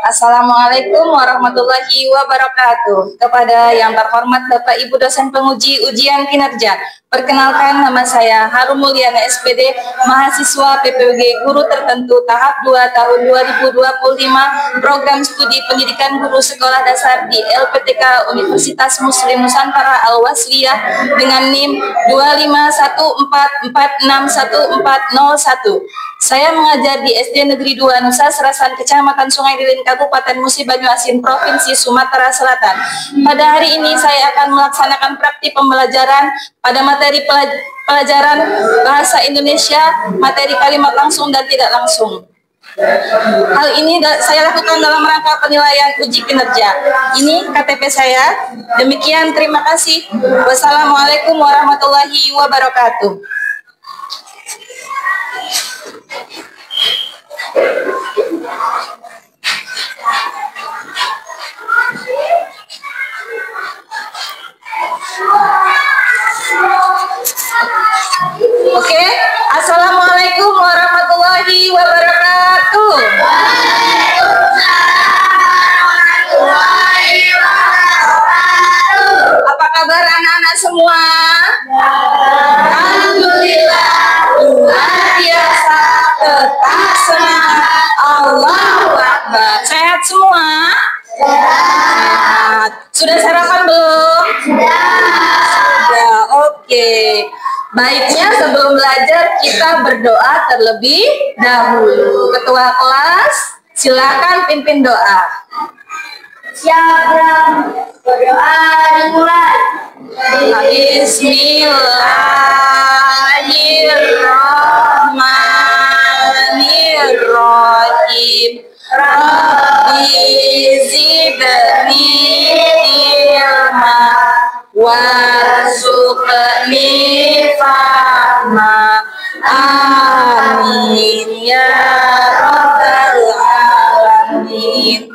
Assalamualaikum warahmatullahi wabarakatuh. Kepada yang terhormat Bapak Ibu dosen penguji ujian kinerja, perkenalkan nama saya Harum Mulyana SPD, mahasiswa PPWG Guru Tertentu tahap 2 tahun 2025, program studi pendidikan guru sekolah dasar di LPTK Universitas Muslim Nusantara Al-Wasliyah dengan NIM 251446101. Saya mengajar di SD Negeri 2 Nusa Serasan, Kecamatan Sungai Lilin, Kabupaten Musi Banyuasin, Provinsi Sumatera Selatan. Pada hari ini saya akan melaksanakan praktik pembelajaran pada materi pelajaran Bahasa Indonesia, materi kalimat langsung dan tidak langsung. Hal ini saya lakukan dalam rangka penilaian uji kinerja. Ini KTP saya. Demikian, terima kasih. Wassalamualaikum warahmatullahi wabarakatuh. Oke, assalamualaikum warahmatullahi wabarakatuh. Apa kabar anak-anak semua? Alhamdulillah, luar biasa, tetap semangat, Allahu Akbar. Sehat semua? Sehat. Sudah sarapan belum? Sudah, oke. Baiknya sebelum belajar kita berdoa terlebih dahulu. Ketua kelas, silakan pimpin doa. Siap, berdoa dimulai. Bismillahirrahmanirrahim. Rabbi zidni ilma warzuqni fahma. Amin ya rabbal alamin.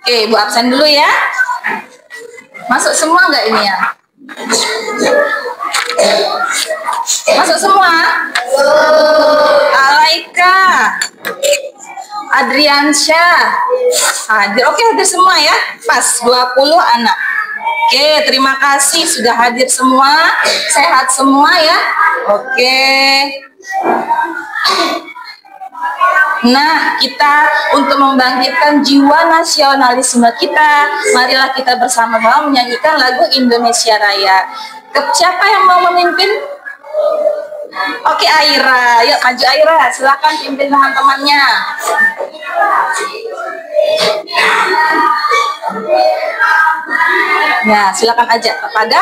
Oke, Ibu absen dulu ya. Masuk semua nggak ini ya? Masuk semua? Alaika, Adriansyah hadir. Oke, hadir semua ya. Pas 20 anak. Oke, terima kasih sudah hadir semua. Sehat semua ya. Oke. Nah, kita untuk membangkitkan jiwa nasionalisme kita, marilah kita bersama-sama menyanyikan lagu Indonesia Raya. Siapa yang mau memimpin? Oke, Aira. Yuk, maju Aira. Silakan pimpin teman-temannya. Ya, silakan ajak kepada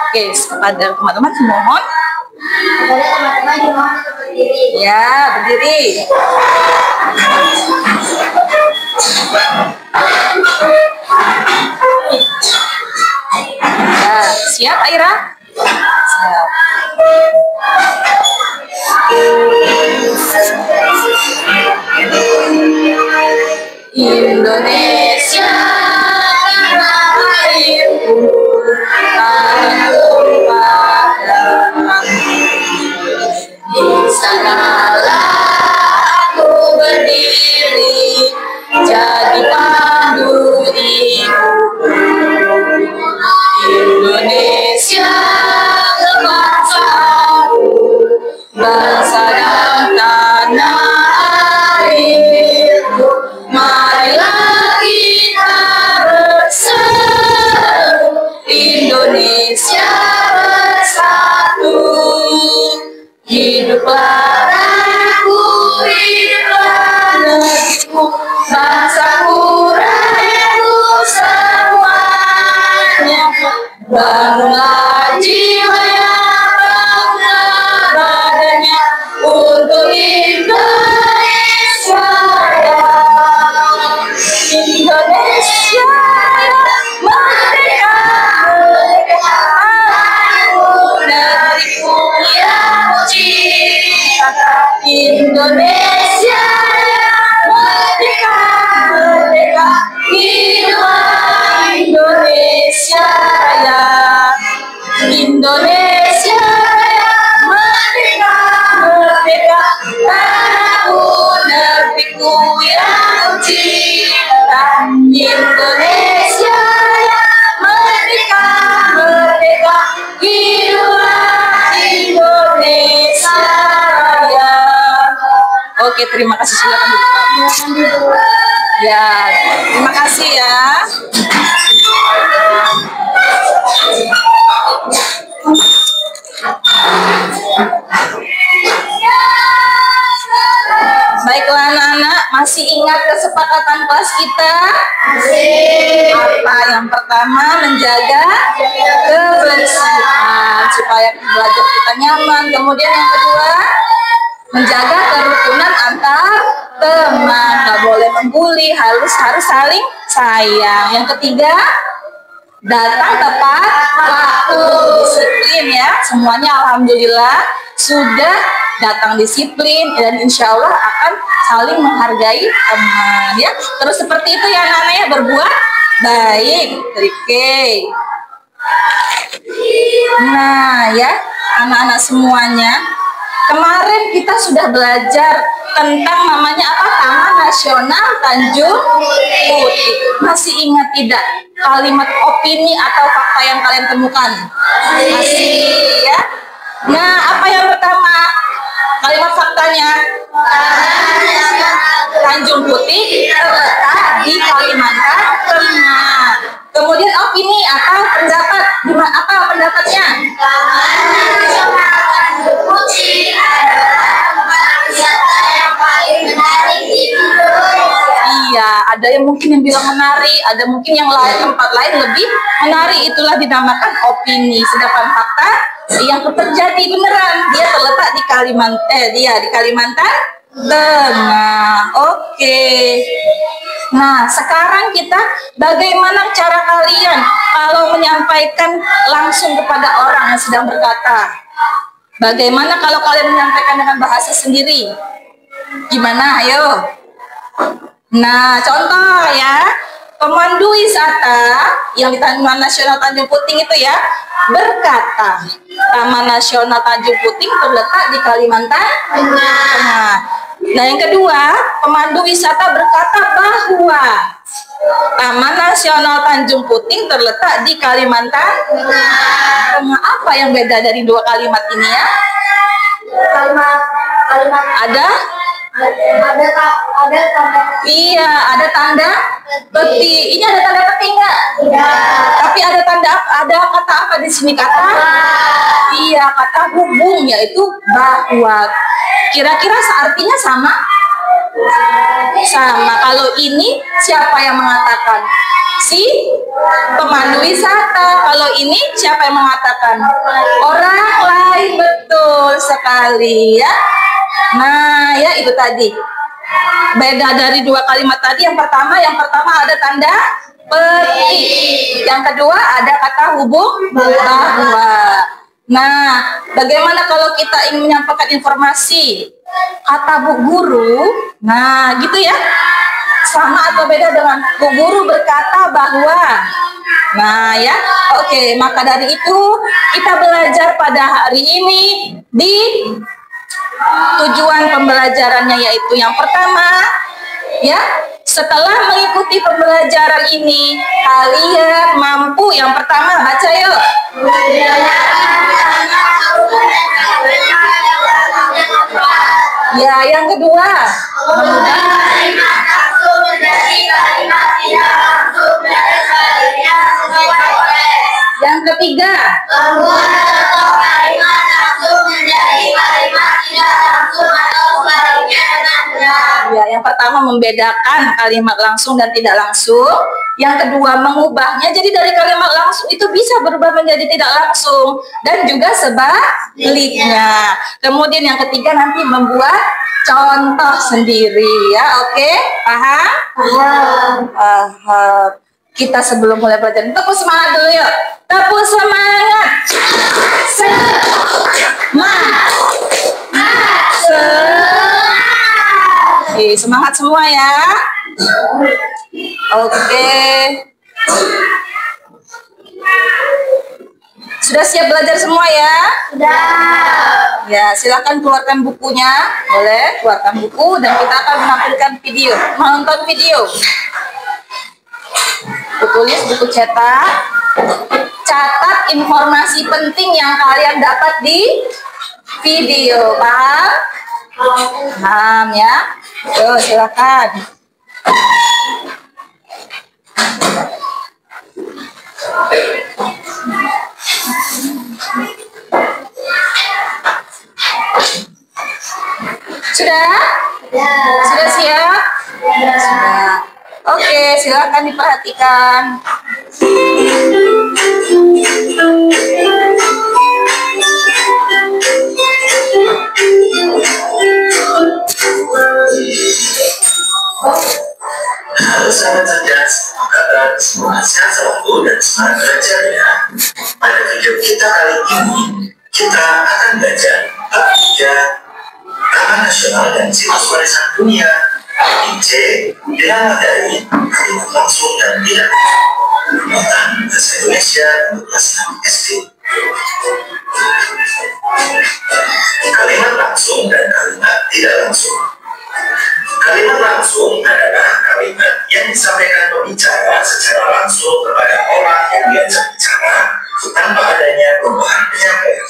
Oke, kepada teman-teman mohon. Ya, berdiri. Ya, siap Aira? Siap. Indonesia tanah airku, tanah tumpah darah. Di sanalah aku berdiri, jadi pandu ibuku. Indonesia kebangsaanku, bangsa dan tanah airku. Marilah kita bersatu, Indonesia bersatu. Hiduplah tanahku, hiduplah negeriku, bangsaku, rakyatku semuanya. Bangunlah jiwanya, bangunlah badannya untuk Indonesia Raya. Indonesia Raya, merdeka, merdeka, negeriku yang kucinta. Indonesia Raya, merdeka, merdeka, hiduplah Indonesia Raya. Indonesia Raya, Oke, terima kasih, silakan duduk. Ya, terima kasih ya. Baiklah anak-anak, masih ingat kesepakatan kelas kita? Apa? Yang pertama, menjaga kebersihan supaya belajar kita nyaman. Kemudian yang kedua, menjaga kerukunan antar teman. Gak boleh membuli, harus saling sayang. Yang ketiga, datang tepat waktu, disiplin ya. Semuanya alhamdulillah sudah datang disiplin dan insya Allah akan saling menghargai teman ya. Terus seperti itu ya anak-anak ya, berbuat baik. Oke. Nah ya anak-anak semuanya, kemarin kita sudah belajar tentang namanya apa? Taman Nasional Tanjung Puting. Masih ingat tidak kalimat opini atau fakta yang kalian temukan? Masih ya. Nah, apa yang pertama? Kalimat faktanya. Tanjung Puting terletak di Kalimantan Tengah. Kemudian opini atau pendapat, apa pendapatnya? Tanjung Puting adalah tempat wisata yang paling menarik di Indonesia. Iya, ada yang mungkin yang bilang menarik, ada mungkin yang lain tempat lain lebih menarik, itulah dinamakan opini. Sedangkan fakta yang terjadi beneran, dia terletak di Kalimantan Tengah. Oke. Nah, sekarang kita bagaimana cara kalian kalau menyampaikan langsung kepada orang yang sedang berkata? Bagaimana kalau kalian menyampaikan dengan bahasa sendiri? Gimana? Ayo. Nah, contoh ya, pemandu wisata yang di Taman Nasional Tanjung Puting itu ya berkata, Taman Nasional Tanjung Puting terletak di Kalimantan Tengah. Nah, yang kedua, pemandu wisata berkata bahwa Taman Nasional Tanjung Puting terletak di Kalimantan Tengah. Apa yang beda dari dua kalimat ini ya? Kalimat ada tanda. Iya, ada tanda peti. Ini ada tanda peti enggak? Tidak. Tapi ada kata apa di sini? Kata iya, kata hubung, yaitu bahwa. Kira-kira artinya sama? Sama. Kalau ini siapa yang mengatakan? Si pemandu wisata. Kalau ini siapa yang mengatakan? Orang lain. Betul sekali ya. Nah, ya itu tadi. Beda dari dua kalimat tadi. Yang pertama ada tanda peti. Yang kedua ada kata hubung bahwa. Nah, bagaimana kalau kita ingin menyampaikan informasi? Kata Bu Guru, nah gitu ya. Sama atau beda dengan Bu Guru berkata bahwa. Nah ya, oke. Maka dari itu kita belajar pada hari ini di tujuan pembelajarannya, yaitu yang pertama ya, setelah mengikuti pembelajaran ini kalian mampu, yang pertama baca yuk. Ya, yang kedua yang ketiga ya, yang pertama membedakan kalimat langsung dan tidak langsung. Yang kedua mengubahnya, jadi dari kalimat langsung itu bisa berubah menjadi tidak langsung, dan juga sebaliknya. Kemudian yang ketiga nanti membuat contoh sendiri ya. Oke, paham? Paham. Kita sebelum mulai belajar, tepuk semangat dulu yuk. Tepuk semangat. Semangat semua ya. Oke. Sudah siap belajar semua ya? Sudah. Ya, silakan keluarkan bukunya. Boleh, keluarkan buku dan kita akan menampilkan video. Menonton video. Tulis buku cetak. Catat informasi penting yang kalian dapat di video. Paham? Paham ya? Yo, silakan. Sudah? Sudah siap? Sudah. Oke, silakan diperhatikan. Halo sahabat cerdas, apa kabar? Semua sehat selalu dan semangat belajar ya. Pada video kita kali ini, kita akan belajar bab 3 Taman Nasional dan Situs Warisan Dunia IC dengan materi kalimat langsung dan tidak muatan bahasa Indonesia untuk kelas 6 SD. Kalimat langsung dan kalimat tidak langsung. Kalimat langsung adalah kalimat yang disampaikan pembicara secara langsung kepada orang yang diajak bicara tanpa adanya perubahan penyampaian.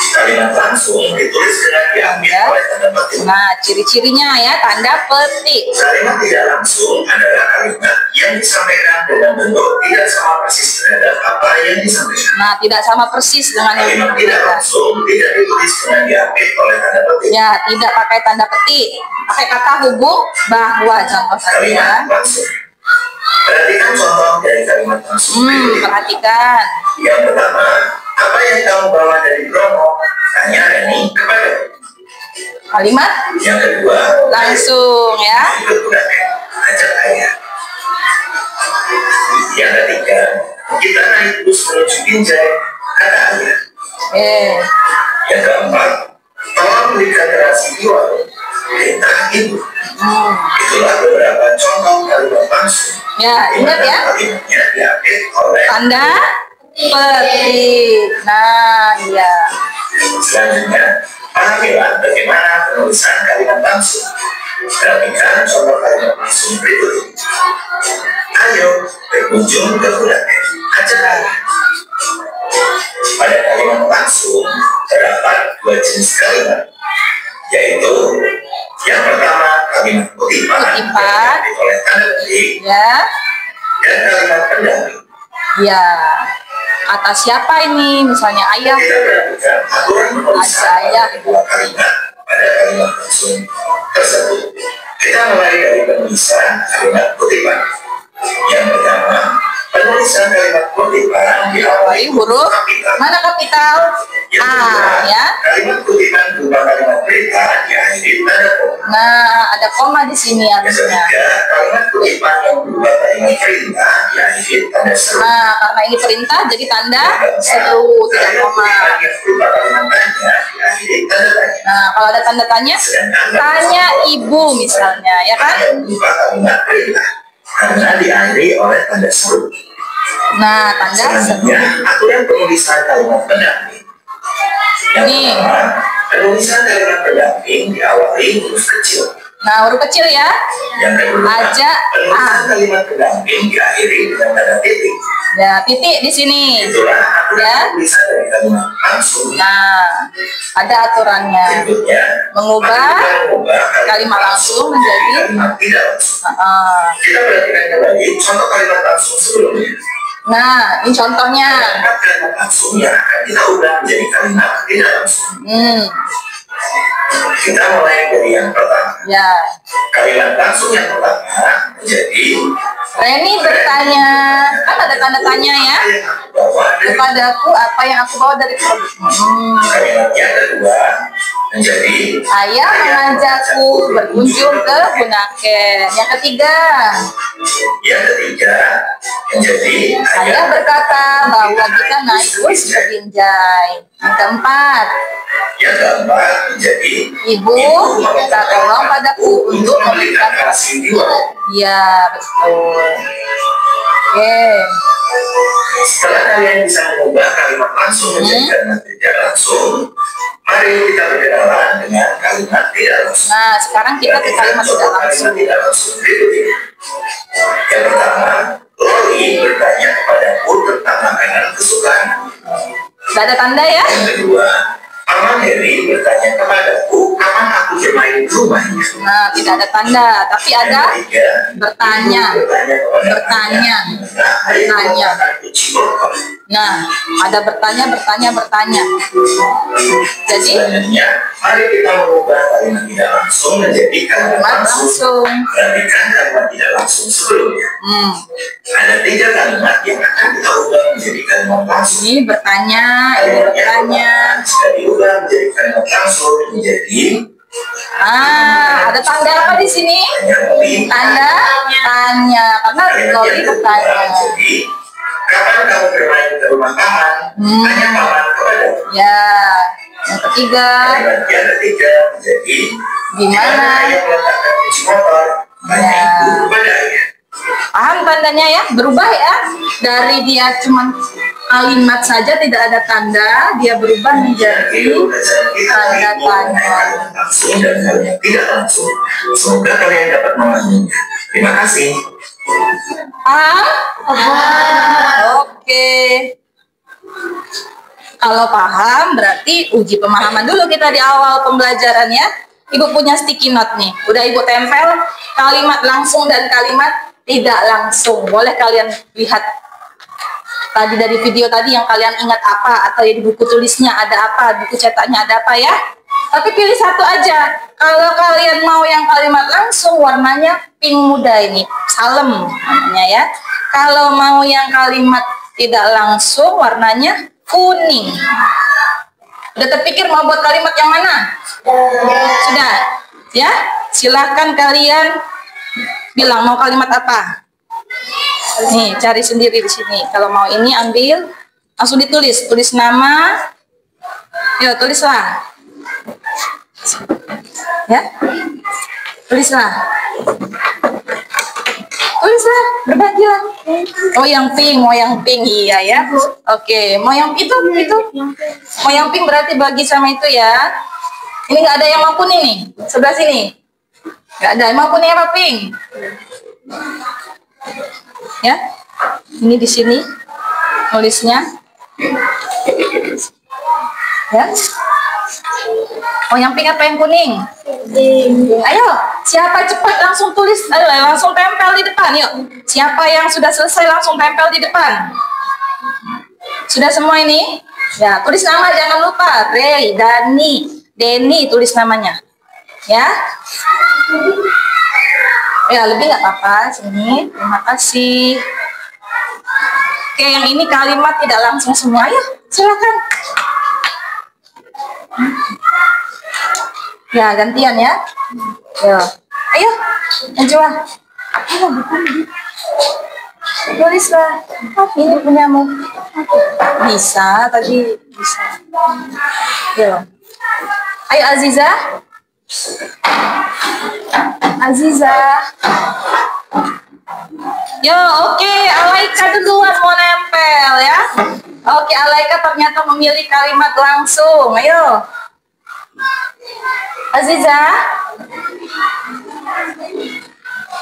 Kalimat langsung ditulis dengan diambil oleh tanda petik. Nah, ciri-cirinya ya, tanda petik. Kalimat tidak langsung adalah kalimat yang disampaikan dengan bentuk tidak sama persis terhadap apa yang disampaikan. Nah, tidak sama persis dengan yang Kalimat tidak langsung tidak ditulis dengan diambil oleh tanda petik. Ya, tidak pakai tanda petik. Pakai kata hubung bahwa, contoh saja. Kalimat langsung. Perhatikan contoh dari kalimat langsung. Perhatikan. Yang pertama, apa yang kamu bawa dari Bromo? Tanya Reni kepada. Kalimat Yang kedua, langsung ya. ikut budakan, ajak ayah. Yang ketiga, kita naik bus menuju Binjai, kata ayah. Yang keempat, tolong belikan terasi di warung, perintah ibu. Itulah beberapa contoh kalimat langsung. Ya, ingat ya. Kalimatnya diambil oleh Tanda petik. Nah, iya. Selanjutnya, pahamilah bagaimana penulisan kalimat langsung. Perhatikan contoh kalimat langsung berikut ini. Ayo berkunjung ke Budaken, ajak ayah. Pada kalimat langsung terdapat dua jenis kalimat, yaitu yang pertama kalimat kutipan yang oleh tanda petik Ya. dan kalimat pendamping. Ya. Kata siapa ini? Misalnya ayah. Kita perhatikan aturan penulisan Ayah. dua kalimat pada kalimat langsung tersebut. Kita mulai dari penulisan kalimat kutipan. Yang pertama, penulisan kalimat kutipan diawali Huruf kapital. mana kapital? Yang A kedua, ya. kalimat kutipan berupa kalimat perintah diakhiri tanda koma. Nah, ada koma di sini Yang harusnya. ketiga, kalimat kutipan yang berupa kalimat perintah diakhiri tanda seru. Nah, karena ini perintah jadi tanda seru, tidak koma. Yang berupa kalimat tanya diakhiri tanda tanya. Nah, kalau ada tanda tanya, tanya ibu misalnya, ya kan? Yang berupa kalimat perintah karena diakhiri oleh tanda seru. Nah, tanda seru. Selanjutnya, aturan penulisan kalimat pendamping. Yang Nih. pertama, penulisan kalimat pendamping diawali huruf kecil. Nah, huruf kecil ya. Yang kedua, Ajak penulisan kalimat pendamping diakhiri dengan tanda titik. Ya, titik di sini. Itulah aturan Ya. penulisan dari kalimat langsung. Nah, ada aturannya. Berikutnya, Mengubah mengubah kalimat langsung menjadi kalimat tidak langsung. Heeh. Kita perhatikan kembali contoh kalimat langsung sebelumnya. Nah, ini contohnya. Kalimat langsung yang akan kita ubah menjadi kalimat tidak langsung. Kita mulai dari yang pertama. Ya. Kalimat langsung yang pertama menjadi Reni bertanya, kan ada tanda tanya ya. Kepadaku apa yang aku bawa dari produk. Kalimat yang kedua menjadi Ayah mengajakku berkunjung ke Bunaken. Yang ketiga, yang ketiga menjadi ayah berkata bahwa kita naik bus ke Binjai. Yang keempat, yang keempat menjadi ibu minta tolong padaku untuk membelikan terasi di warung. Iya, betul. Oke. Setelah kalian bisa mengubah kalimat langsung menjadi kalimat tidak langsung, mari kita berkenalan dengan kalimat tidak langsung. Nah, sekarang kita ke kalimat tidak langsung. Kalimat tidak langsung berikut ini. Yang pertama, Loli bertanya kepadaku tentang makanan kesukaan. Gak ada tanda ya? Yang kedua, Paman Heri bertanya kepadaku, kapan aku bermain ke rumahnya? Nah, tidak ada tanda, tapi ada bertanya. Bertanya. Bertanya. Nah, ada bertanya. Jadi, mari kita mengubah kalimat tidak langsung menjadi kalimat langsung. Perhatikan kalimat tidak langsung sebelumnya. Ada 3 kalimat yang akan kita ubah menjadi kalimat langsung. Ini bertanya, ini bertanya. Jika diubah menjadi kalimat langsung menjadi ada tanda apa di sini? Tanda tanya, karena Loli bertanya. Jadi, kapan kamu bermain ke rumah paman? Tanya paman kepada. Ya, yang ketiga. Yang ketiga menjadi Gimana? Yang meletakkan kunci motor? Tanya ibu kepada ayah. Paham tandanya ya? Berubah ya? Dari dia cuman kalimat saja tidak ada tanda, dia berubah menjadi tanda tanya. Langsung dan kalian tidak langsung. Semoga kalian dapat memahaminya. Terima kasih. Paham? Oke. Kalau paham berarti uji pemahaman dulu kita di awal pembelajaran ya. Ibu punya sticky note nih. Udah Ibu tempel kalimat langsung dan kalimat tidak langsung. Boleh kalian lihat tadi dari video tadi yang kalian ingat apa, atau di buku tulisnya ada apa, buku cetaknya ada apa ya. Tapi pilih satu aja. Kalau kalian mau yang kalimat langsung, warnanya pink muda ini, salem namanya ya. Kalau mau yang kalimat tidak langsung, warnanya kuning. Udah terpikir mau buat kalimat yang mana? Sudah? Ya, silahkan kalian bilang mau kalimat apa. Nih, cari sendiri di sini. Kalau mau ini ambil, langsung ditulis, tulis nama. Yuk, tulislah. Ya, tulislah. Tulislah, berbagilah. Oh, yang pink, iya ya. Oke, mau yang itu. Mau yang pink berarti bagi sama itu ya. Ini nggak ada yang mau kuning nih, sebelah sini. Nggak ada, mau kuning apa pink? Ya, ini di sini nulisnya. Ya. Oh, yang pink apa yang kuning? Ayo, siapa cepat langsung tulis, langsung tempel di depan, yuk. Siapa yang sudah selesai langsung tempel di depan? Sudah semua ini? Ya, tulis nama jangan lupa. Ray, Dani, Denny, tulis namanya. Ya. Ya, lebih nggak apa-apa. Sini, terima kasih. Oke, yang ini kalimat tidak langsung semua. Ayo, silakan. Ya, gantian ya. Ayo, Najwa. Ayo, tulislah. Ini punyamu. Bisa, tadi bisa. Yo. Ayo, Aziza. Yo, oke, Alaika duluan mau nempel ya. Oke, Alaika ternyata memilih kalimat langsung. Ayo. Aziza.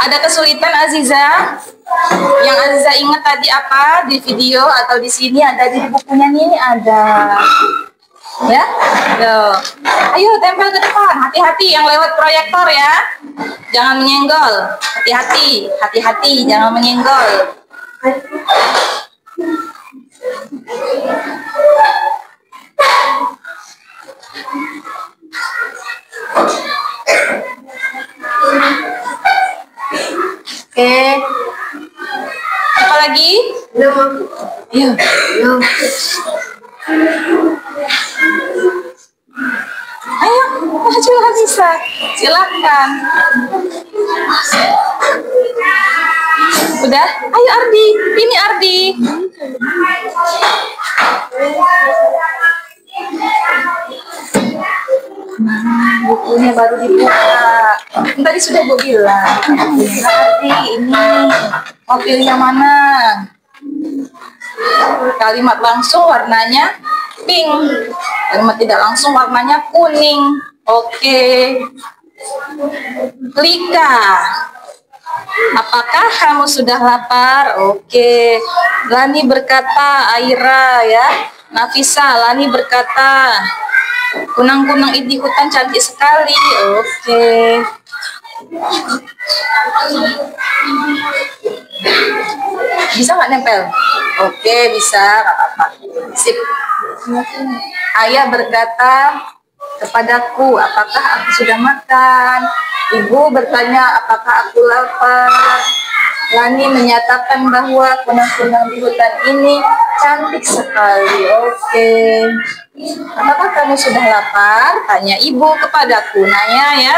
Ada kesulitan Aziza? Yang Aziza ingat tadi apa di video atau di sini ada di bukunya nih ada. Ya, yo. Ayo tempel ke depan. Hati-hati yang lewat proyektor ya. Jangan menyenggol. Hati-hati, jangan menyenggol. Oke. Apa lagi? Yuk. Ayo, maju bisa. Silakan. Udah? Ayo Ardi. Ini Ardi. Bukunya baru dibuka. Tadi sudah gue bilang. Ardi, ini mau pilih yang mana? Kalimat langsung warnanya pink. Kalimat tidak langsung warnanya kuning. Oke. Lika, apakah kamu sudah lapar? Oke. Lani berkata, Aira ya. Nafisa, Lani berkata, Kunang-kunang di hutan cantik sekali. Oke. Bisa nggak nempel? Oke, bisa, nggak apa-apa. Sip. Ayah berkata kepadaku, apakah aku sudah makan? Ibu bertanya, apakah aku lapar? Lani menyatakan bahwa kunang-kunang di hutan ini cantik sekali. Oke. Apakah kamu sudah lapar? Tanya ibu kepadaku. Naya ya.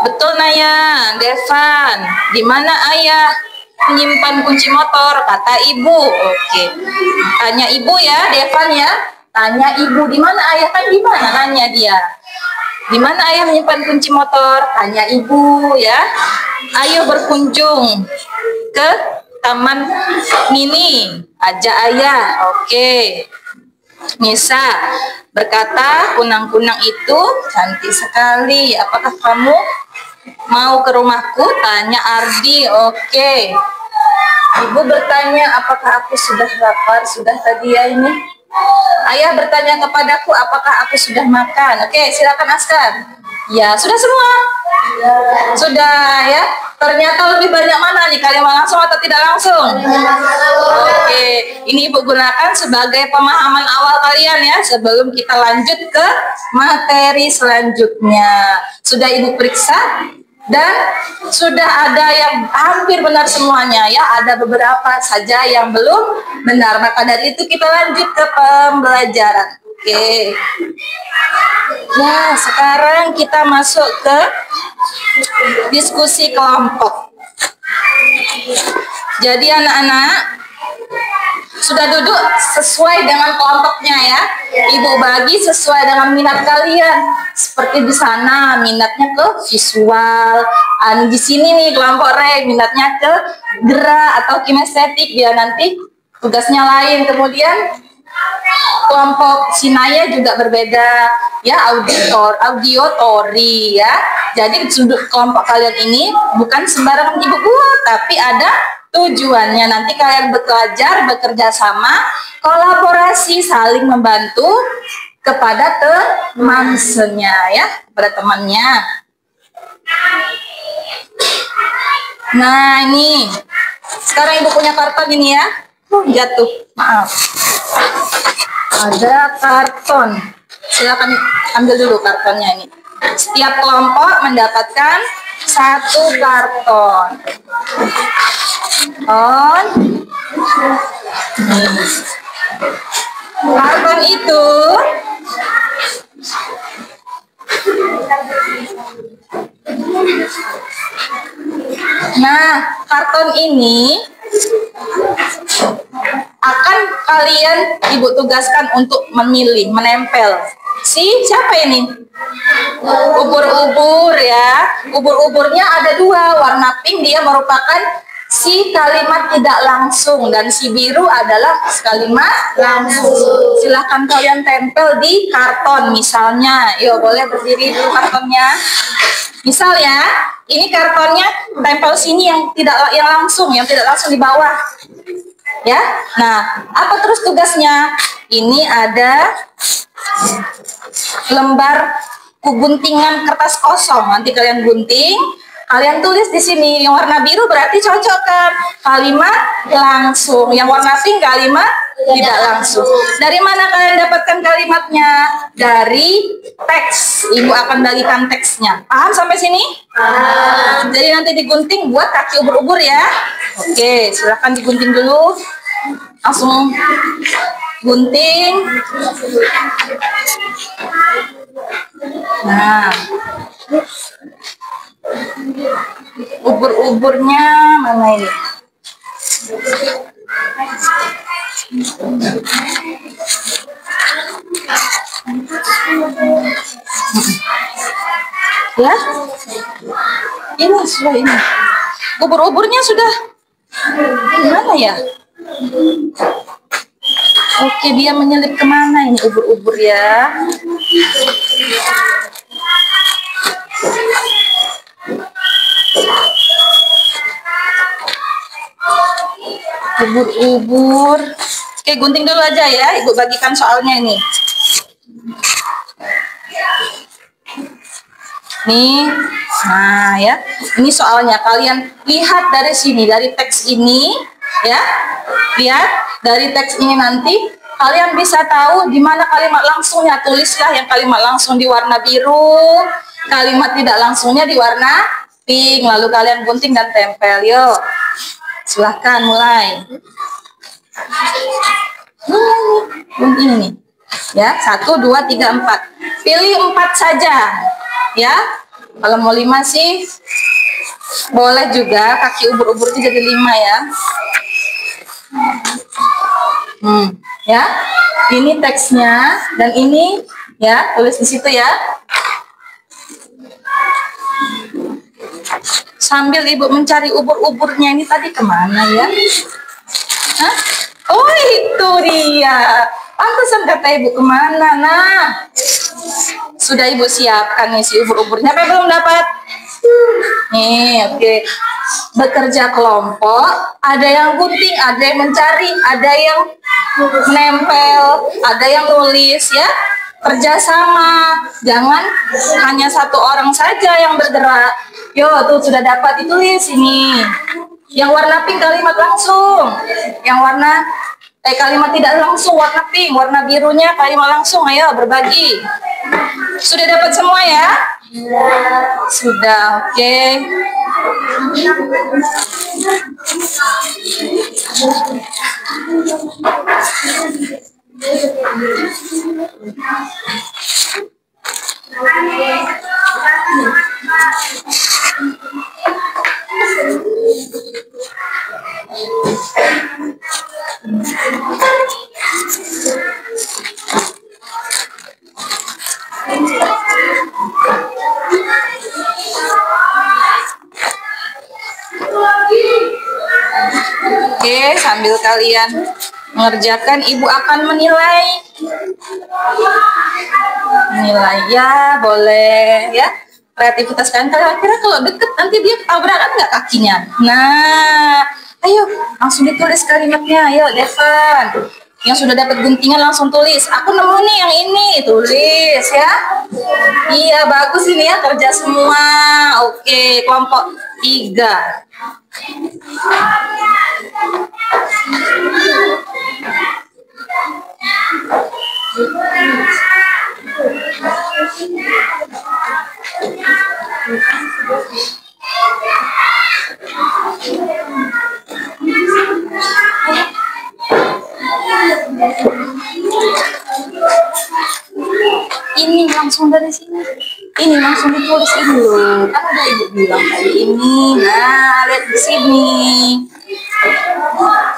Betul Naya. Devan, di mana ayah menyimpan kunci motor? Kata ibu. Oke. Tanya ibu ya, Devan ya. Tanya ibu, di mana ayah? Kan di mana? Nanya dia. Di mana ayah menyimpan kunci motor? Tanya ibu ya. Ayo berkunjung ke taman mini. Ajak ayah. Oke. Nisa berkata, kunang-kunang itu cantik sekali. Apakah kamu mau ke rumahku? Tanya Ardi. Oke. Ibu bertanya, apakah aku sudah lapar? Sudah tadi ya ini. Ayah bertanya kepadaku, apakah aku sudah makan? Oke, silakan Askar. Ya, sudah semua? Sudah ya. Ternyata lebih banyak mana nih? Kalian langsung atau tidak langsung? Oke, ini Ibu gunakan sebagai pemahaman awal kalian ya, sebelum kita lanjut ke materi selanjutnya. Sudah Ibu periksa? Dan sudah ada yang hampir benar semuanya ya, ada beberapa saja yang belum benar. Maka dari itu kita lanjut ke pembelajaran. Oke. Nah, sekarang kita masuk ke diskusi kelompok. Jadi anak-anak sudah duduk sesuai dengan kelompoknya ya. Ibu bagi sesuai dengan minat kalian. Seperti di sana minatnya ke visual. Di sini nih kelompok Re minatnya ke gerak atau kinestetik, biar nanti tugasnya lain. Kemudian kelompok Sinaya juga berbeda ya, audiotori ya. Jadi sudut kelompok kalian ini bukan sembarangan Ibu buat, tapi ada tujuannya. Nanti kalian belajar bekerja sama, kolaborasi, saling membantu kepada temannya ya, kepada temannya. Nah ini sekarang Ibu punya karton ini ya. Jatuh, maaf. Ada karton. Silakan ambil dulu kartonnya ini. Setiap kelompok mendapatkan satu karton. Karton itu karton ini akan kalian Ibu tugaskan untuk memilih, menempel. Siapa ini? Ubur-ubur ya. Ubur-uburnya ada dua, warna pink dia merupakan si kalimat tidak langsung, dan si biru adalah kalimat langsung. Silahkan kalian tempel di karton misalnya. Yo, boleh berdiri dulu kartonnya. Misal ya, ini kartonnya tempel sini yang langsung di bawah. Ya. Nah, apa terus tugasnya? Ini ada lembar guntingan kertas kosong. Nanti kalian gunting, kalian tulis di sini. Yang warna biru berarti cocokkan kalimat langsung. Yang warna pink kalimat tidak langsung. Dari mana kalian dapatkan kalimatnya? Dari teks. Ibu akan bagikan teksnya. Paham sampai sini? Paham. Jadi nanti digunting buat kaki ubur-ubur ya. Oke, silakan digunting dulu. Langsung gunting. Nah, ubur-uburnya mana ini? Ya, ini sudah ini. Ubur-uburnya sudah mana ya? Oke, dia menyelip kemana ini ubur-ubur ya? Ubur-ubur. Oke, gunting dulu aja ya. Ibu bagikan soalnya ini. Nih, nah ya, ini soalnya kalian lihat dari sini, dari teks ini, ya, lihat dari teks ini nanti kalian bisa tahu di mana kalimat langsungnya. Tulislah yang kalimat langsung di warna biru, kalimat tidak langsungnya di warna pink. Lalu kalian gunting dan tempel. Yuk, silahkan mulai. Gunting ini, ya, 1, 2, 3, 4. Pilih 4 saja. Ya, kalau mau 5 sih boleh juga, kaki ubur-uburnya jadi 5 ya. Ya, ini teksnya dan ini ya, tulis di situ ya. Sambil ibu mencari ubur-uburnya ini tadi kemana ya? Hah? Oh, itu dia. Pantesan kata ibu kemana? Nah, sudah ibu siapkan nih si ubur-uburnya. Apa belum dapat? Nih, oke. Bekerja kelompok, ada yang gunting, ada yang mencari, ada yang menempel, ada yang nulis ya. Kerjasama, jangan hanya satu orang saja yang bergerak. Yo, tuh sudah dapat, ditulis ini. Yang warna pink kalimat langsung, yang warna kalimat tidak langsung warna pink, warna birunya kalimat langsung. Ayo berbagi. Sudah dapat semua ya? Sudah, oke. Oke, sambil kalian mengerjakan, ibu akan menilai. Menilai ya, boleh ya. Kreativitas kalian, kira-kira kalau deket nanti dia tabrakan nggak kakinya? Nah, ayo langsung ditulis kalimatnya. Ayo, Devan. Yang sudah dapat guntingan langsung tulis. Aku nemu nih yang ini, tulis ya. Iya, bagus ini ya, kerja semua. Oke, kelompok 3. Ini langsung dari sini. Ini langsung ditulis ini loh. Kan ada ibu bilang tadi ini. Nah, lihat di sini.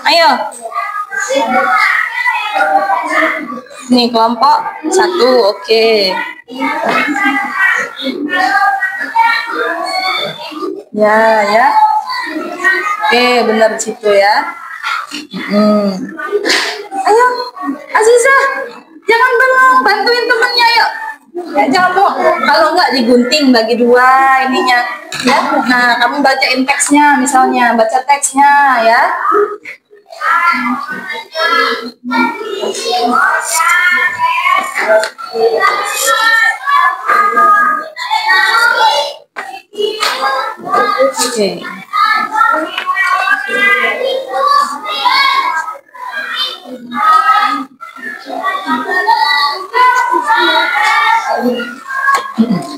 Ayo. Nih kelompok 1, oke. Ya. Oke, benar di situ ya. Ayo, Aziza, jangan bengong, bantuin temennya yuk. Ya, jangan bengong. Kalau enggak digunting bagi 2 ininya. Ya, nah kamu bacain teksnya, misalnya baca teksnya ya. Oke.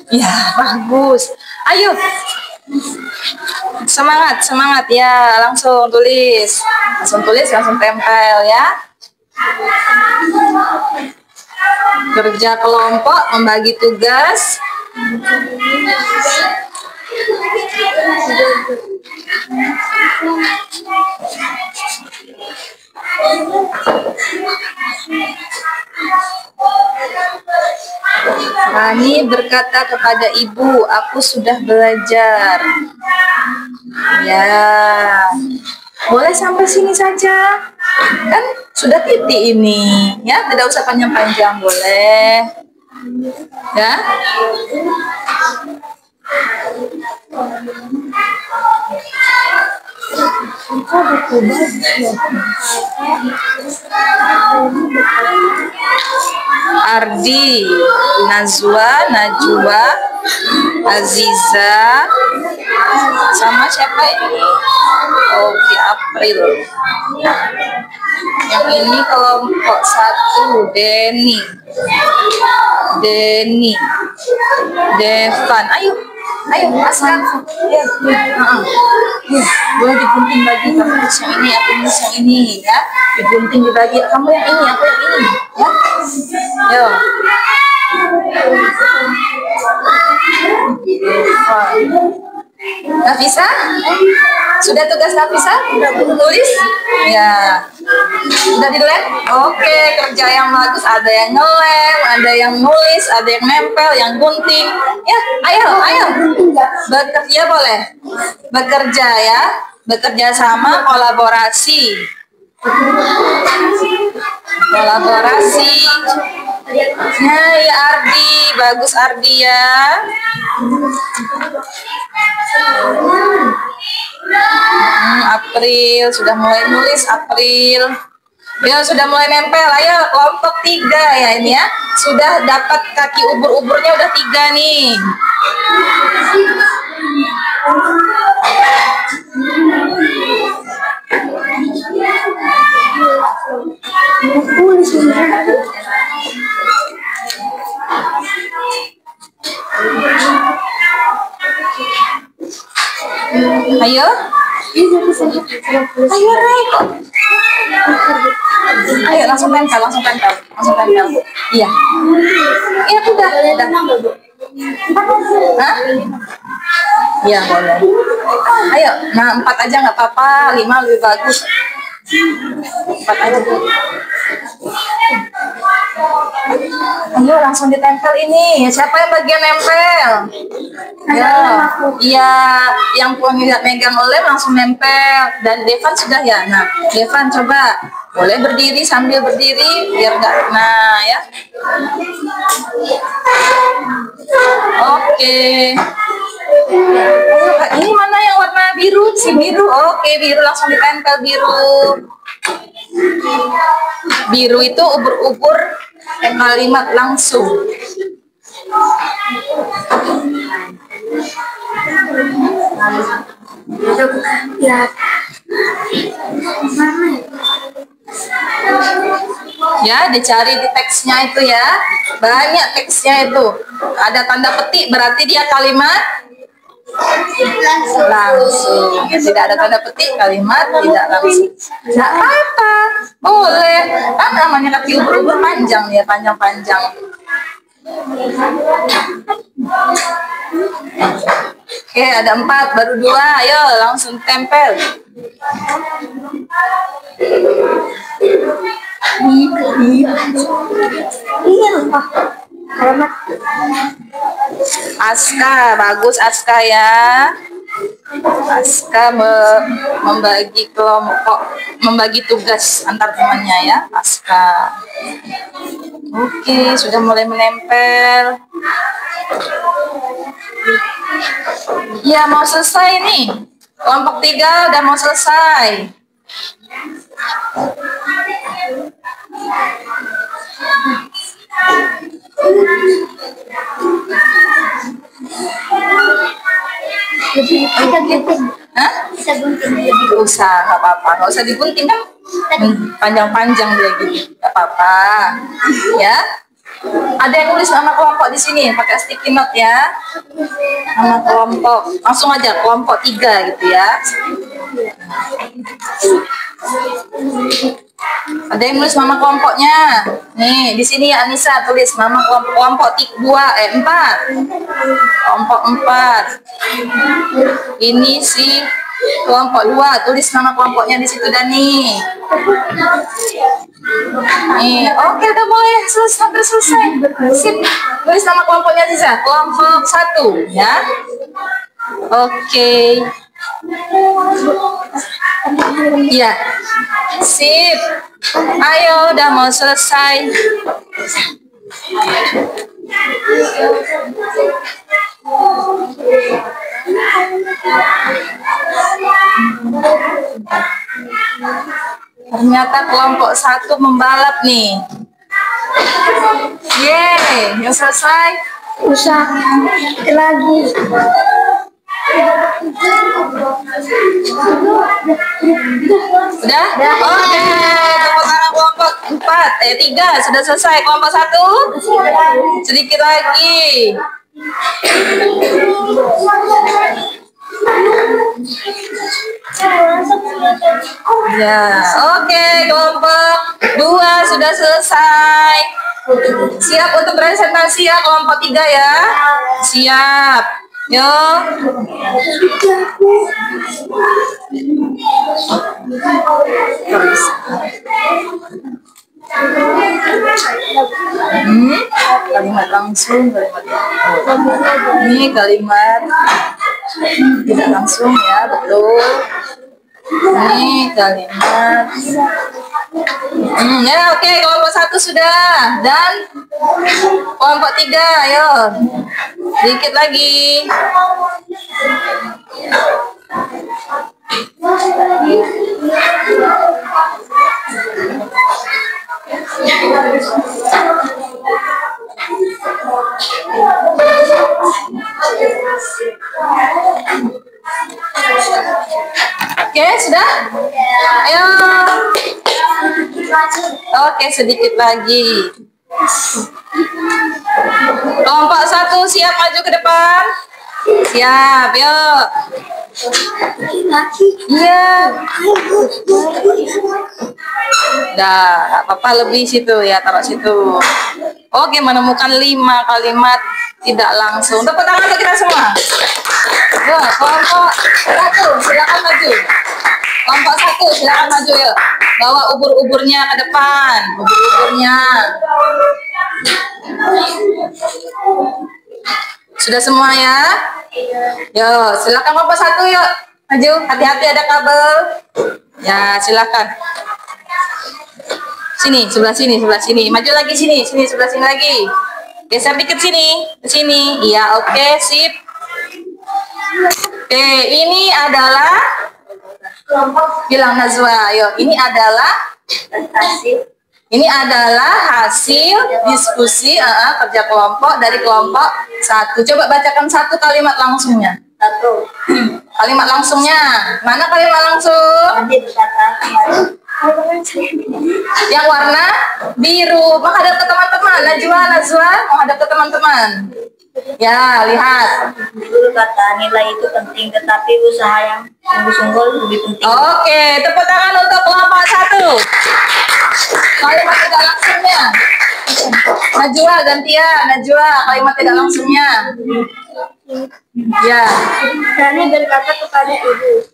Ya, bagus. Ayo. Semangat ya. Langsung tulis, langsung tempel ya. Kerja kelompok, membagi tugas. Rani berkata kepada ibu, aku sudah belajar. Ya, boleh sampai sini saja. Kan sudah titik ini, ya, tidak usah panjang-panjang, boleh. Ya. Ardi, Najwa, Aziza, sama siapa ini? Oke, April. Yang ini kelompok 1, Denny, Devan. Ayo Askar. Ya, boleh digunting bagi kamu yang ini, aku yang ini ya. Digunting dibagi, kamu yang ini, aku yang ini ya. Yo. Nafisa? Sudah tugas Nafisa? Sudah tulis? Ya. Sudah di-lem? Oke, kerja yang bagus. Ada yang nge-lem, ada yang nulis, ada yang nempel, yang gunting. Ya, ayo. Bekerja boleh. Bekerja ya. Bekerja sama, kolaborasi. Nah, ya Ardi, bagus Ardi ya. April sudah mulai nulis. April ya sudah mulai nempel. Ayo kelompok 3 ya ini ya. Sudah dapat kaki ubur-uburnya udah 3 nih. Ayo. Ayo langsung tempel. Iya. Iya udah. Hah? Iya boleh. Ayo, nah 4 aja nggak apa-apa, 5 lebih bagus. 4 aja. Ayo langsung ditempel ini. Siapa yang bagian nempel? Ya, iya, yang punya megang lem langsung nempel. Dan Devan sudah ya. Nah, Devan coba boleh berdiri sambil berdiri biar nggak kena ya. Oke. Ini mana yang warna biru? Si biru. Oke, biru langsung ditempel biru. Biru itu ubur-ubur kalimat langsung. Ya, dicari di teksnya itu ya. Banyak teksnya itu. Ada tanda petik berarti dia kalimat langsung. Tidak ada tanda petik kalimat tidak langsung. Tidak apa-apa. Boleh. Kan namanya kaki ubur-ubur panjang ya, panjang-panjang. Oke, ada 4, baru 2. Ayo, langsung tempel. Aska, bagus Aska ya. Aska membagi kelompok, membagi tugas antar temannya ya, Aska. Oke, sudah mulai menempel. Ya, mau selesai nih. Kelompok 3 udah mau selesai. Hah? Bisa gunting Gak usah, nggak apa-apa. Nggak usah digunting kan panjang-panjang dia gitu. Nggak apa-apa. Ya. Ada yang nulis nama kelompok di sini pakai sticky note ya. Nama kelompok. Langsung aja kelompok 3 gitu ya. Ada yang nulis nama kelompoknya. Nih, di sini ya Anissa tulis nama kelompok 4. Kelompok 4. Ini si kelompok 2, tulis nama kelompoknya di situ Dani. Nih, oke udah mulai hampir selesai. Sip. Tulis nama kelompoknya Ziza, kelompok 1 ya. Oke. Ya. Sip. Ayo udah mau selesai. Ternyata kelompok 1 membalap nih. Yeay, yang selesai. Usah lagi. Udah? Oke, tepuk tangan kelompok 4, 3 sudah selesai. Kelompok 1 sedikit lagi. Ya, oke, kelompok 2 sudah selesai. Siap untuk presentasi ya kelompok 3 ya. Siap. Yuk. Kalimat langsung, ini kalimat tidak langsung ya, betul. Ini kalimat. Ya oke, kelompok 1 sudah, dan kelompok 3, ayo sedikit lagi. Oke, sudah? Ayo. Oke, sedikit lagi. Kelompok 1 siap maju ke depan? Siap, yuk. Iya. Dah, gak apa-apa, lebih situ ya, taruh situ. Oke, menemukan 5 kalimat tidak langsung. Tepuk tangan untuk kita semua. Yuk, kelompok 1 silakan maju. Kelompok 1 silakan maju yuk. Bawa ubur-uburnya ke depan. Ubur-uburnya. Sudah semua ya? Yuk, silakan kelompok 1 yuk. Maju, hati-hati ada kabel. Ya, silakan. Sini, sebelah sini, sebelah sini. Maju lagi sini, sini sebelah sini lagi. Geser dikit sini, ke sini. Iya, oke, sip. Oke, ini adalah bilang Najwa. Ayo, ini adalah hasil diskusi kerja kelompok dari kelompok 1. Coba bacakan 1 kalimat langsungnya. 1. Kalimat langsungnya. Mana kalimat langsung? Yang warna biru. Menghadap ke teman-teman. Najwa, menghadap ke teman-teman. Ya, lihat. Guru kata nilai itu penting, tetapi usaha yang sungguh-sungguh lebih penting. Oke, tepuk tangan untuk kelompok 1. Kalimat tidak langsungnya. Najwa, gantian. Najwa, kalimat tidak langsungnya. Ya. Rani berkata kepada ibu,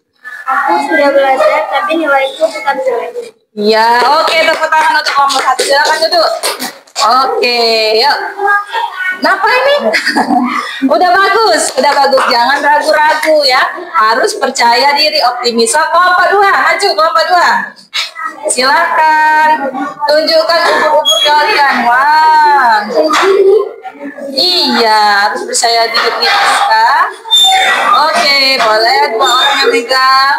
aku sudah belajar, tapi nilaiku tetap jelek. Ya, oke, tepuk tangan untuk kelompok 1. Silakan duduk. Oke, yuk. Kenapa ini? Udah bagus. Jangan ragu-ragu ya. Harus percaya diri, optimis. Kelompok 2, maju kelompok 2. Silakan tunjukkan ubur-ubur kalian. Wah. Iya, harus percaya diri Aska. Oke, boleh 2 orang yang pegang.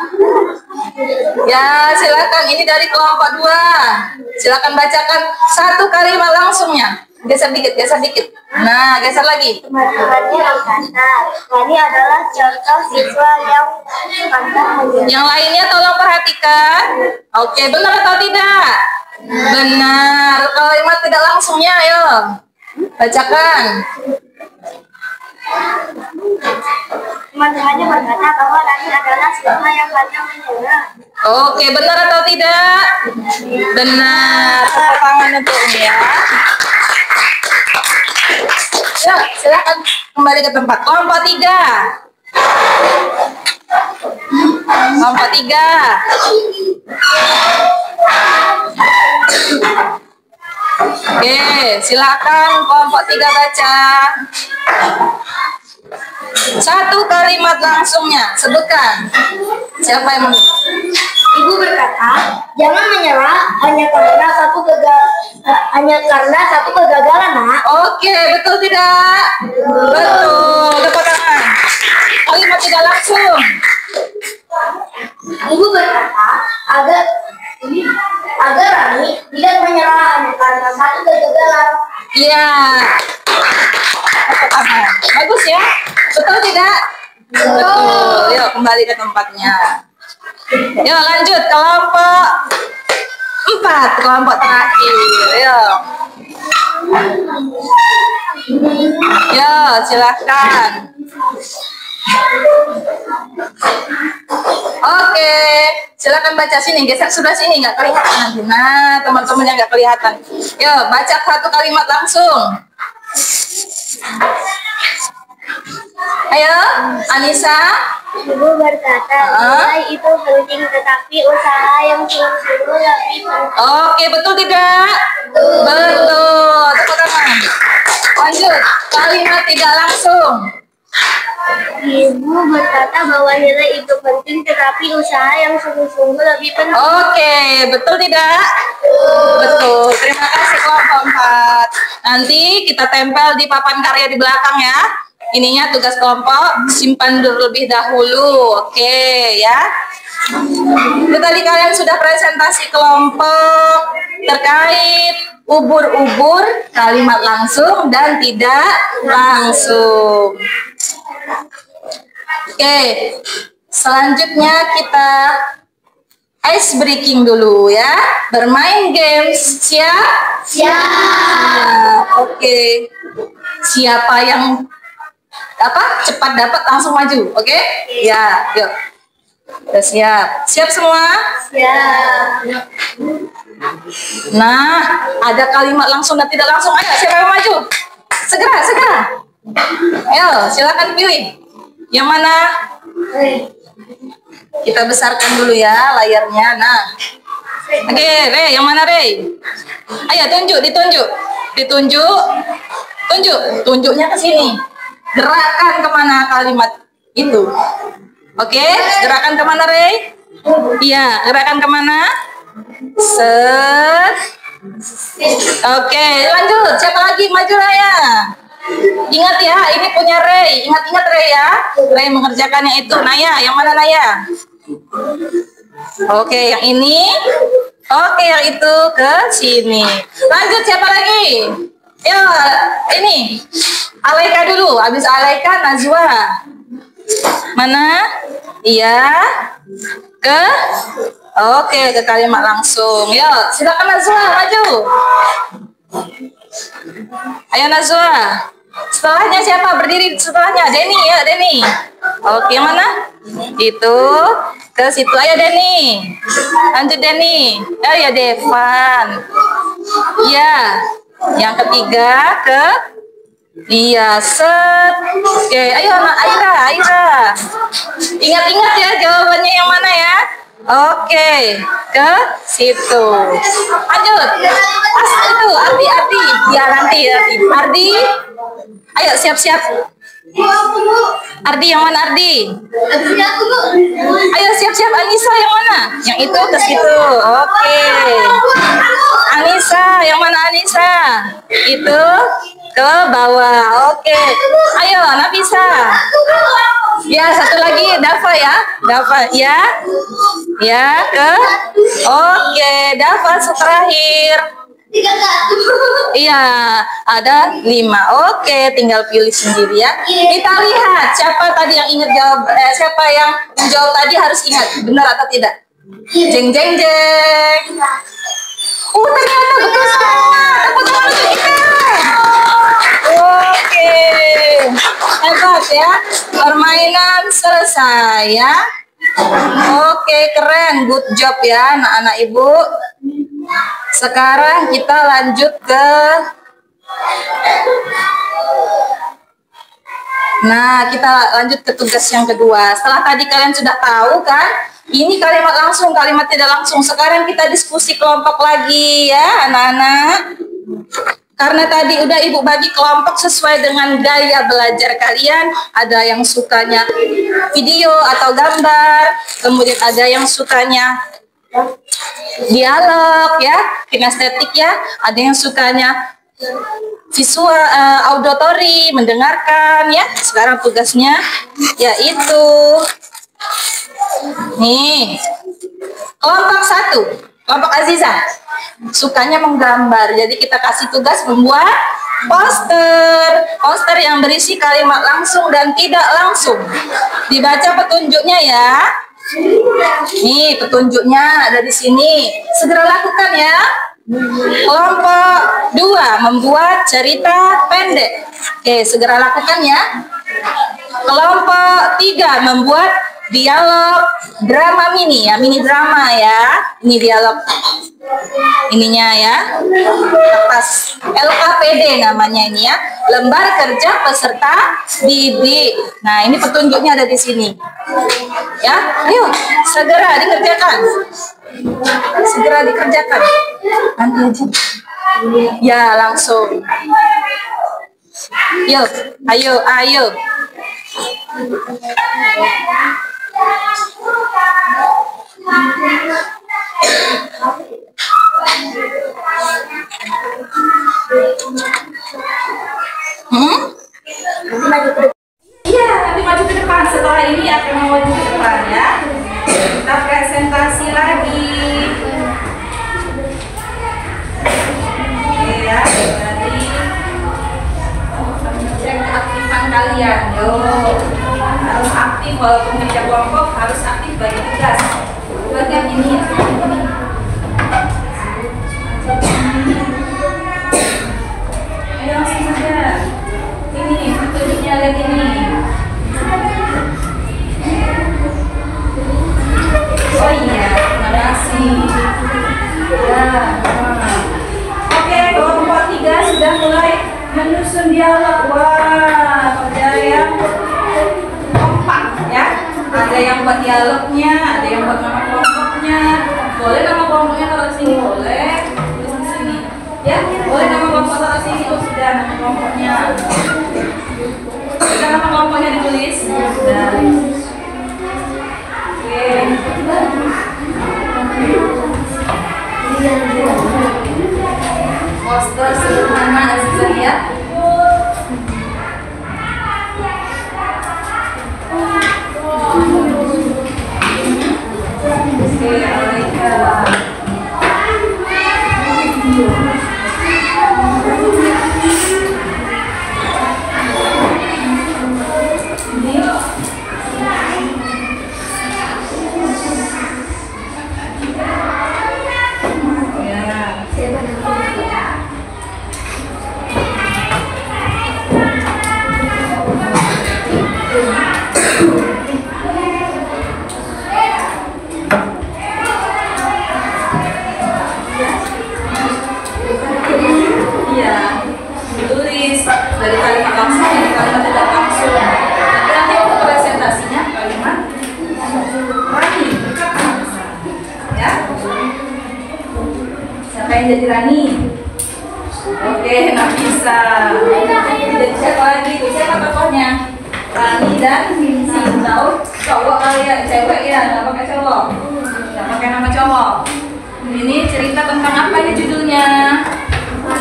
Ya, silakan. Ini dari kelompok 2. Silakan bacakan 1 kalimat langsungnya. Geser dikit. Nah, geser lagi. Teman-temannya berkata, Rani adalah contoh siswa yang pantang menyerah. Yang lainnya tolong perhatikan. Oke, benar atau tidak? Benar. Kalimat tidak langsungnya, ayo. Bacakan. Teman-temannya berkata bahwa Rani adalah siswa yang pantang menyerah. Oke, benar atau tidak? Benar. Tepuk tangan untuk ini ya. Ya, silakan kembali ke tempat. Kelompok 3. Kelompok 3. Oke, silakan kelompok 3 baca. 1 kalimat langsungnya, sebutkan. Siapa yang Ibu berkata, jangan menyerah hanya karena satu kegagalan, Nak. Oke, betul tidak? Betul. Tepuk tangan. Kalimat tidak langsung. Ibu berkata, agar Rani tidak menyerah hanya karena satu kegagalan. Iya. Bagus ya? Betul tidak? Betul. Yuk kembali ke tempatnya. Yuk lanjut kelompok 4, kelompok terakhir. Yuk. Yuk silakan. Oke, silakan baca sini, geser sebelah sini, nggak kelihatan nanti. Nah, teman-teman yang nggak kelihatan. Yuk, baca satu kalimat langsung. Ayo, Anissa. Ibu berkata, nilai itu penting tetapi usaha yang sungguh-sungguh lebih penting. Oke, betul tidak? Betul. Tepuk tangan. Lanjut, kalimat tidak langsung. Ibu berkata bahwa nilai itu penting tetapi usaha yang sungguh-sungguh lebih penting. Oke, betul tidak? Betul. Terima kasih kelompok 4. Nanti kita tempel di papan karya di belakang ya. Ininya tugas kelompok, simpan dulu lebih dahulu. Oke ya. Itu tadi kalian sudah presentasi kelompok terkait ubur-ubur, kalimat langsung dan tidak langsung. Oke, selanjutnya kita ice breaking dulu ya. Bermain games. Siap? Siap. Oke. Siapa yang cepat dapat langsung maju. Oke? Ya, yuk. Udah siap. Siap semua? Siap. Nah, ada kalimat langsung dan tidak langsung. Ayo, siapa yang maju? Segera, segera. Ayo, silakan pilih. Yang mana? Kita besarkan dulu ya layarnya. Nah. Oke, Rey, yang mana Rey? Ayo tunjuk, ditunjuk. Ditunjuk. Tunjuk. Tunjuknya ke sini. Gerakan kemana kalimat itu? Oke, gerakan kemana Rey? Iya, gerakan kemana? Set. Oke, lanjut. Siapa lagi? Maju Raya. Ingat ya, ini punya Rey. Ingat-ingat Rey ya. Rey mengerjakan yang itu. Naya, yang mana Naya? Oke, yang ini. Oke, yang itu ke sini. Lanjut, siapa lagi? Yo, ini. Alaika dulu. Habis Alaika, Najwa. Mana? Iya. Ke? Oke, ke kalimat langsung. Yo, silakan Najwa, maju. Ayo Najwa. Setelahnya siapa? Berdiri setelahnya. Denny ya, Denny. Oke, mana? Itu ke situ. Ayo Denny. Lanjut Denny. Oh ya Devan. Iya. Yang ketiga ke iya, set. Oke, ayo Aira. Ingat-ingat ya jawabannya yang mana ya? Oke, ke situ. Lanjut. Itu Ardi. Ya nanti ya. Ardi. Ayo siap-siap. Ardi yang mana Ardi? Ayo siap-siap. Anissa yang mana? Yang itu ke situ. Oke. Anissa yang mana Anissa? Itu ke bawah. Oke. Ayo Nafisa. Ya satu lagi Dava ya. Dava ya. Ya ke. Oke. Dava terakhir. Iya, ada 5. Oke, tinggal pilih sendiri ya. Kita lihat siapa tadi yang ingat jawab, siapa yang menjawab tadi harus ingat benar atau tidak. Jeng. Ternyata betul semua. Tepuk tangan untuk kita. Oke, hebat ya. Permainan selesai ya. Oke, keren, good job ya anak-anak ibu. Sekarang kita lanjut ke tugas yang kedua. Setelah tadi kalian sudah tahu kan, ini kalimat langsung, kalimat tidak langsung. Sekarang kita diskusi kelompok lagi ya anak-anak. Karena tadi udah ibu bagi kelompok sesuai dengan gaya belajar kalian. Ada yang sukanya video atau gambar, kemudian ada yang sukanya dialog ya, kinestetik ya, ada yang sukanya visual, auditory, mendengarkan ya. Sekarang tugasnya yaitu nih kelompok 1, kelompok Aziza sukanya menggambar, jadi kita kasih tugas membuat poster. poster yang berisi kalimat langsung dan tidak langsung. Dibaca petunjuknya ya. Nih petunjuknya ada di sini. Segera lakukan ya. Kelompok 2 membuat cerita pendek. Oke, segera lakukan ya. Kelompok 3 membuat dialog drama mini ya, mini drama ya. Ini dialog ininya ya. Kertas LKPD namanya ini ya. Lembar kerja peserta didik. Nah, ini petunjuknya ada di sini. Ya, ayo segera dikerjakan. Segera dikerjakan. Nanti aja. Ya, langsung. Yuk, ayo. Iya, nanti maju ke depan. Setelah ini akan maju ke depan ya. Kita presentasi lagi. Oke ya, jadi cek keaktifan kalian. Yo, harus aktif walaupun kerja kelompok, harus aktif bagi tugas. Bagian ini ya. Ayo langsung saja. Ini petunjuknya lihat ini. Oh iya, terima kasih. Ya, oke, kelompok 3 sudah mulai menyusun dialog. Wah, kerja yang kompak ya. Ada yang buat dialognya, ada yang buat nama kelompoknya. Boleh nama kelompoknya taruh sini, boleh. Tulis di sini. Ya, boleh nama kelompok taruh sini. Oh sudah, nama kelompoknya. Sudah nama kelompoknya ditulis. Sudah. Oke. Poster sederhana Azizah ya. Oke, Alika. Dari kalimat langsung jadi kalimat tidak langsung. Nanti untuk presentasinya kalimat Rani ya. Siapa yang jadi Rani? Oke, Nafisa. Jadi siapa lagi? Siapa tokohnya? Rani dan Tahu cowok kali ya, cewek ya, nggak pakai cowok, nggak pakai nama cowok. Ini cerita tentang apa ini judulnya? Oh,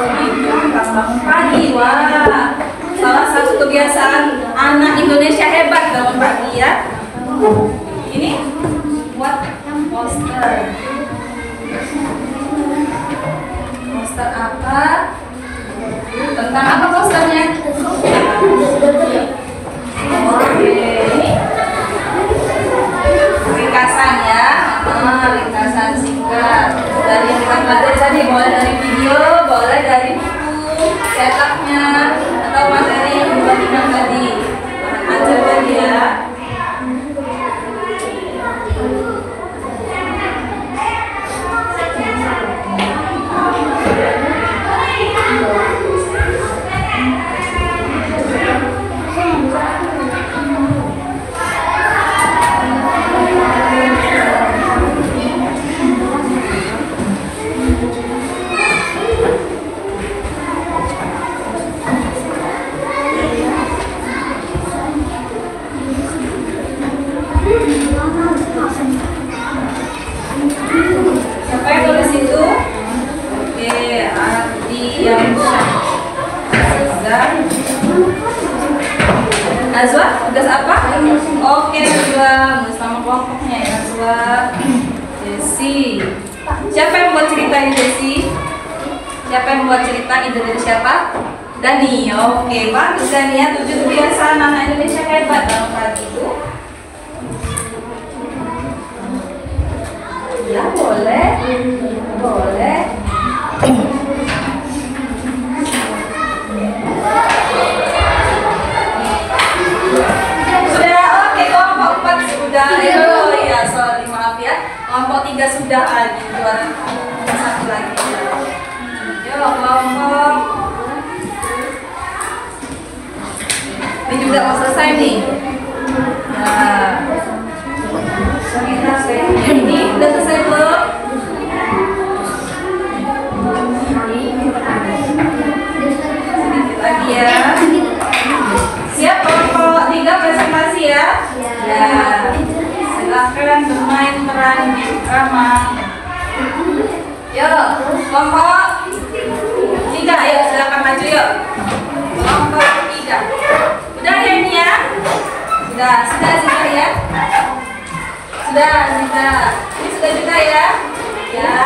gitu. Bangun pagi. Wah, salah satu kebiasaan anak Indonesia hebat bangun pagi ya. Ini buat poster. Poster apa? Tentang apa posternya? Oke, ini ringkasan ya. Ringkasan singkat. Dari yang kita pelajari tadi, boleh dari video, boleh dari buku, setupnya, atau materi yang dibagikan tadi. Ajar tadi ya. Siapa yang tulis itu? Oke, Ardiansyah. Nazwa, tugas apa? Oke, Nazwa, sama kelompoknya ya Nazwa. Desi. Siapa yang buat cerita ini Desi? Siapa yang membuat cerita? Ide dari siapa? Dani. Oke, bagus Dani ya. 7 kebiasaan anak Indonesia hebat dalam pagi itu. Ya boleh, boleh. Sudah, oke, kelompok 4 sudah. Oh ya, sorry, maaf ya. Kelompok 3 sudah lagi, juara satu lagi. Yuk, kelompok. Ini juga mau selesai nih. Nah, ini udah selesai belum? Sedikit lagi ya. Siap kelompok 3 presentasi ya? Ya. Silakan bermain peran drama. Yuk, kelompok 3, ayo silakan maju yuk. Kelompok 3. Udah ya ini ya? Sudah Zita ya? Sudah Zita. Ini sudah juga ya? Ya.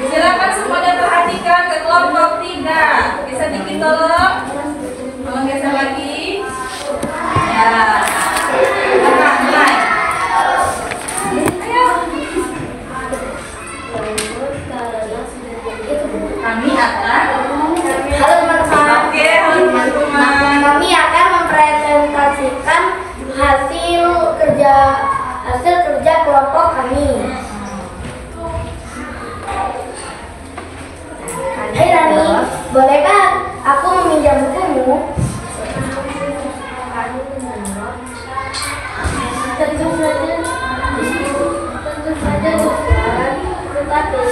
Silakan semuanya perhatikan ke kelompok 3. Bisa dikit tolong. Tolong geser lagi. Ya. Mulai. Ayo. Kami akan. Halo teman-teman. Oke, halo teman-teman. Kami akan mempresentasikan hasil kerja kelompok kami. Hai Rani, bolehkah aku meminjam bukumu? Tentu saja bukan, tetapi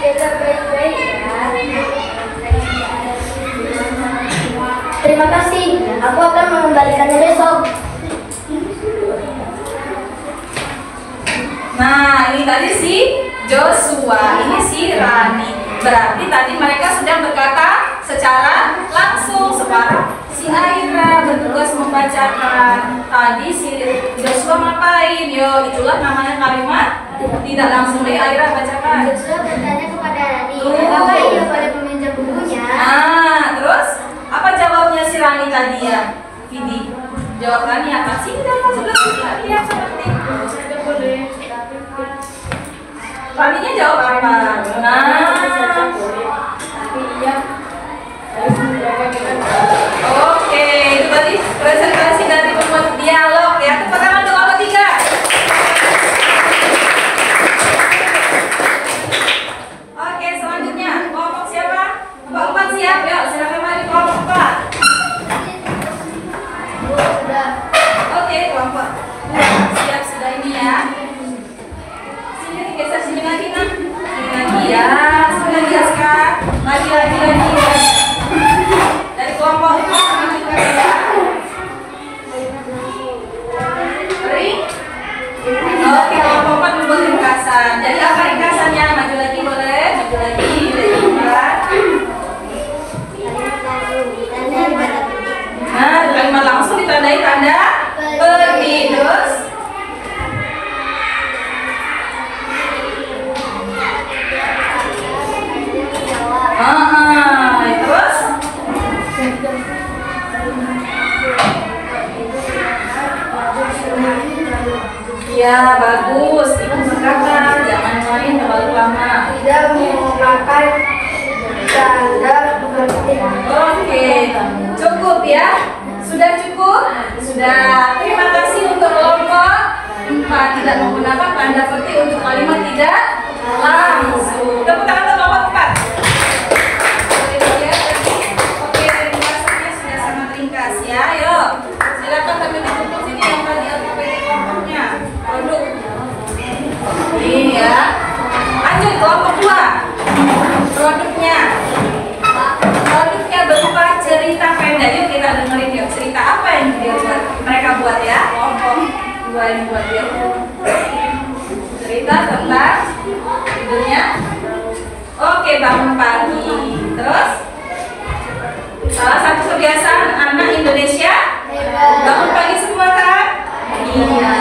jaga baik-baik ya. Terima kasih, aku akan mengembalikannya besok. Nah, ini tadi si Joshua, ini si Rani. Berarti tadi mereka sedang berkata secara langsung. Sekarang si Aira bertugas membacakan. Tadi si Joshua ngapain? Yo, itulah namanya kalimat tidak langsung. Aira bacakan. Joshua bertanya kepada Rani, Tuh. apakah ia boleh meminjam bukunya? Nah, terus apa jawabnya si Rani tadi ya? Vidi. Jawab Rani apa sih? Sudah lihat seperti Raninya jawab apa? Nah. Oke, itu tadi presentasi dari pembuat dialog ya. Tepuk tangan untuk kelompok 3. Oke, selanjutnya kelompok siapa? Kelompok 4 siap? Yuk, silakan mari kelompok 4. Oke, kelompok 2 siap sudah ini ya. Sini digeser sini lagi nah. Sini lagi ya. Sini lagi Aska. Lagi. Dari kelompok 5 lanjutkan ya. Ring. Oke, kelompok 4 membuat ringkasan. Jadi apa ringkasannya? Maju lagi boleh? Maju lagi. Dari 4. Nah, kalimat langsung ditandai tanda pergi. Terus terus ya bagus. Ibu berkata jangan main terlalu lama. Tidak menggunakan tanda penting. Oke, cukup ya. Sudah cukup? Sudah. Terima kasih untuk kelompok 4 tidak menggunakan tanda petik untuk kalimat tidak langsung. Tepuk tangan untuk kelompok 4. Oke, ringkasannya sudah sangat ringkas ya. Yuk, silakan kami ditutup sini yang tadi alfabet kelompoknya. Produk. Ini ya. Lanjut kelompok 2. Produknya berupa cerita pendek. Yuk kita dengerin yuk cerita apa yang mereka buat ya. Kelompok 2 yang buat ya. Cerita tentang tidurnya. Oke, bangun pagi. Terus salah satu kebiasaan anak Indonesia bangun pagi semua kan? Iya.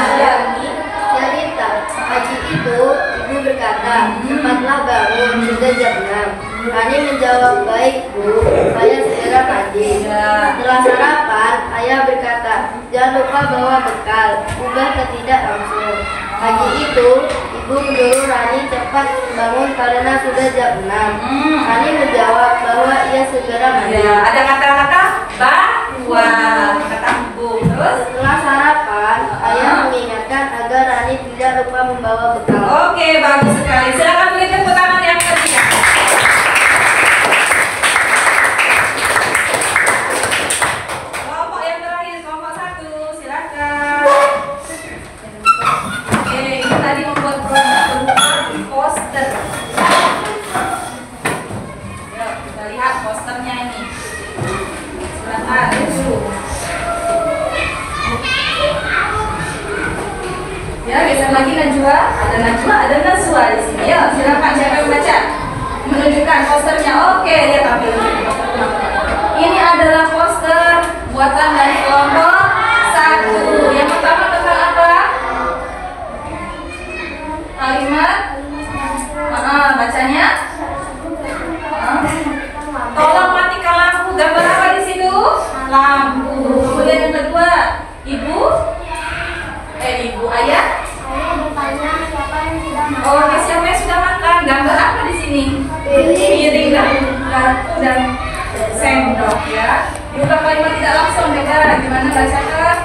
Cerita pagi itu ibu berkata, cepatlah bangun, sudah jam 6. Rani Ani menjawab, "Baik, Bu. Saya segera mandi." Setelah sarapan, ayah berkata, "Jangan lupa bawa bekal, ubah ketidak langsung." Pagi itu, ibu menyuruh Rani cepat bangun karena sudah jam 6. Rani menjawab bahwa ia segera mandi. Ada kata-kata bahwa, kata ibu. Terus? Setelah sarapan, ayah mengingatkan agar Rani tidak lupa membawa bekal. Oke, bagus sekali. Silakan berikan tepuk tangan yang ketiga. Kelompok yang terakhir, kelompok 1, silakan. Oke, ini tadi membuat poster. Yuk, kita lihat posternya ini. Silakan, Ibu. Ya, geser lagi Najwa. Ada Najwa, ada Najwa di sini. Yuk, silakan siapa yang baca? Menunjukkan posternya. Oke, dia tampil. Ini adalah poster buatan dari kelompok 1. Yang pertama tentang apa? Kalimat. Bacanya. Tolong matikan lampu. Gambar apa di situ? Lampu. Kemudian yang kedua, ibu, ayah. Oke, siapa yang sudah makan? Gambar apa di sini? Piring dan garpu dan sendok ya. Diubah kalimat tidak langsung, Beda. Gimana bacakan?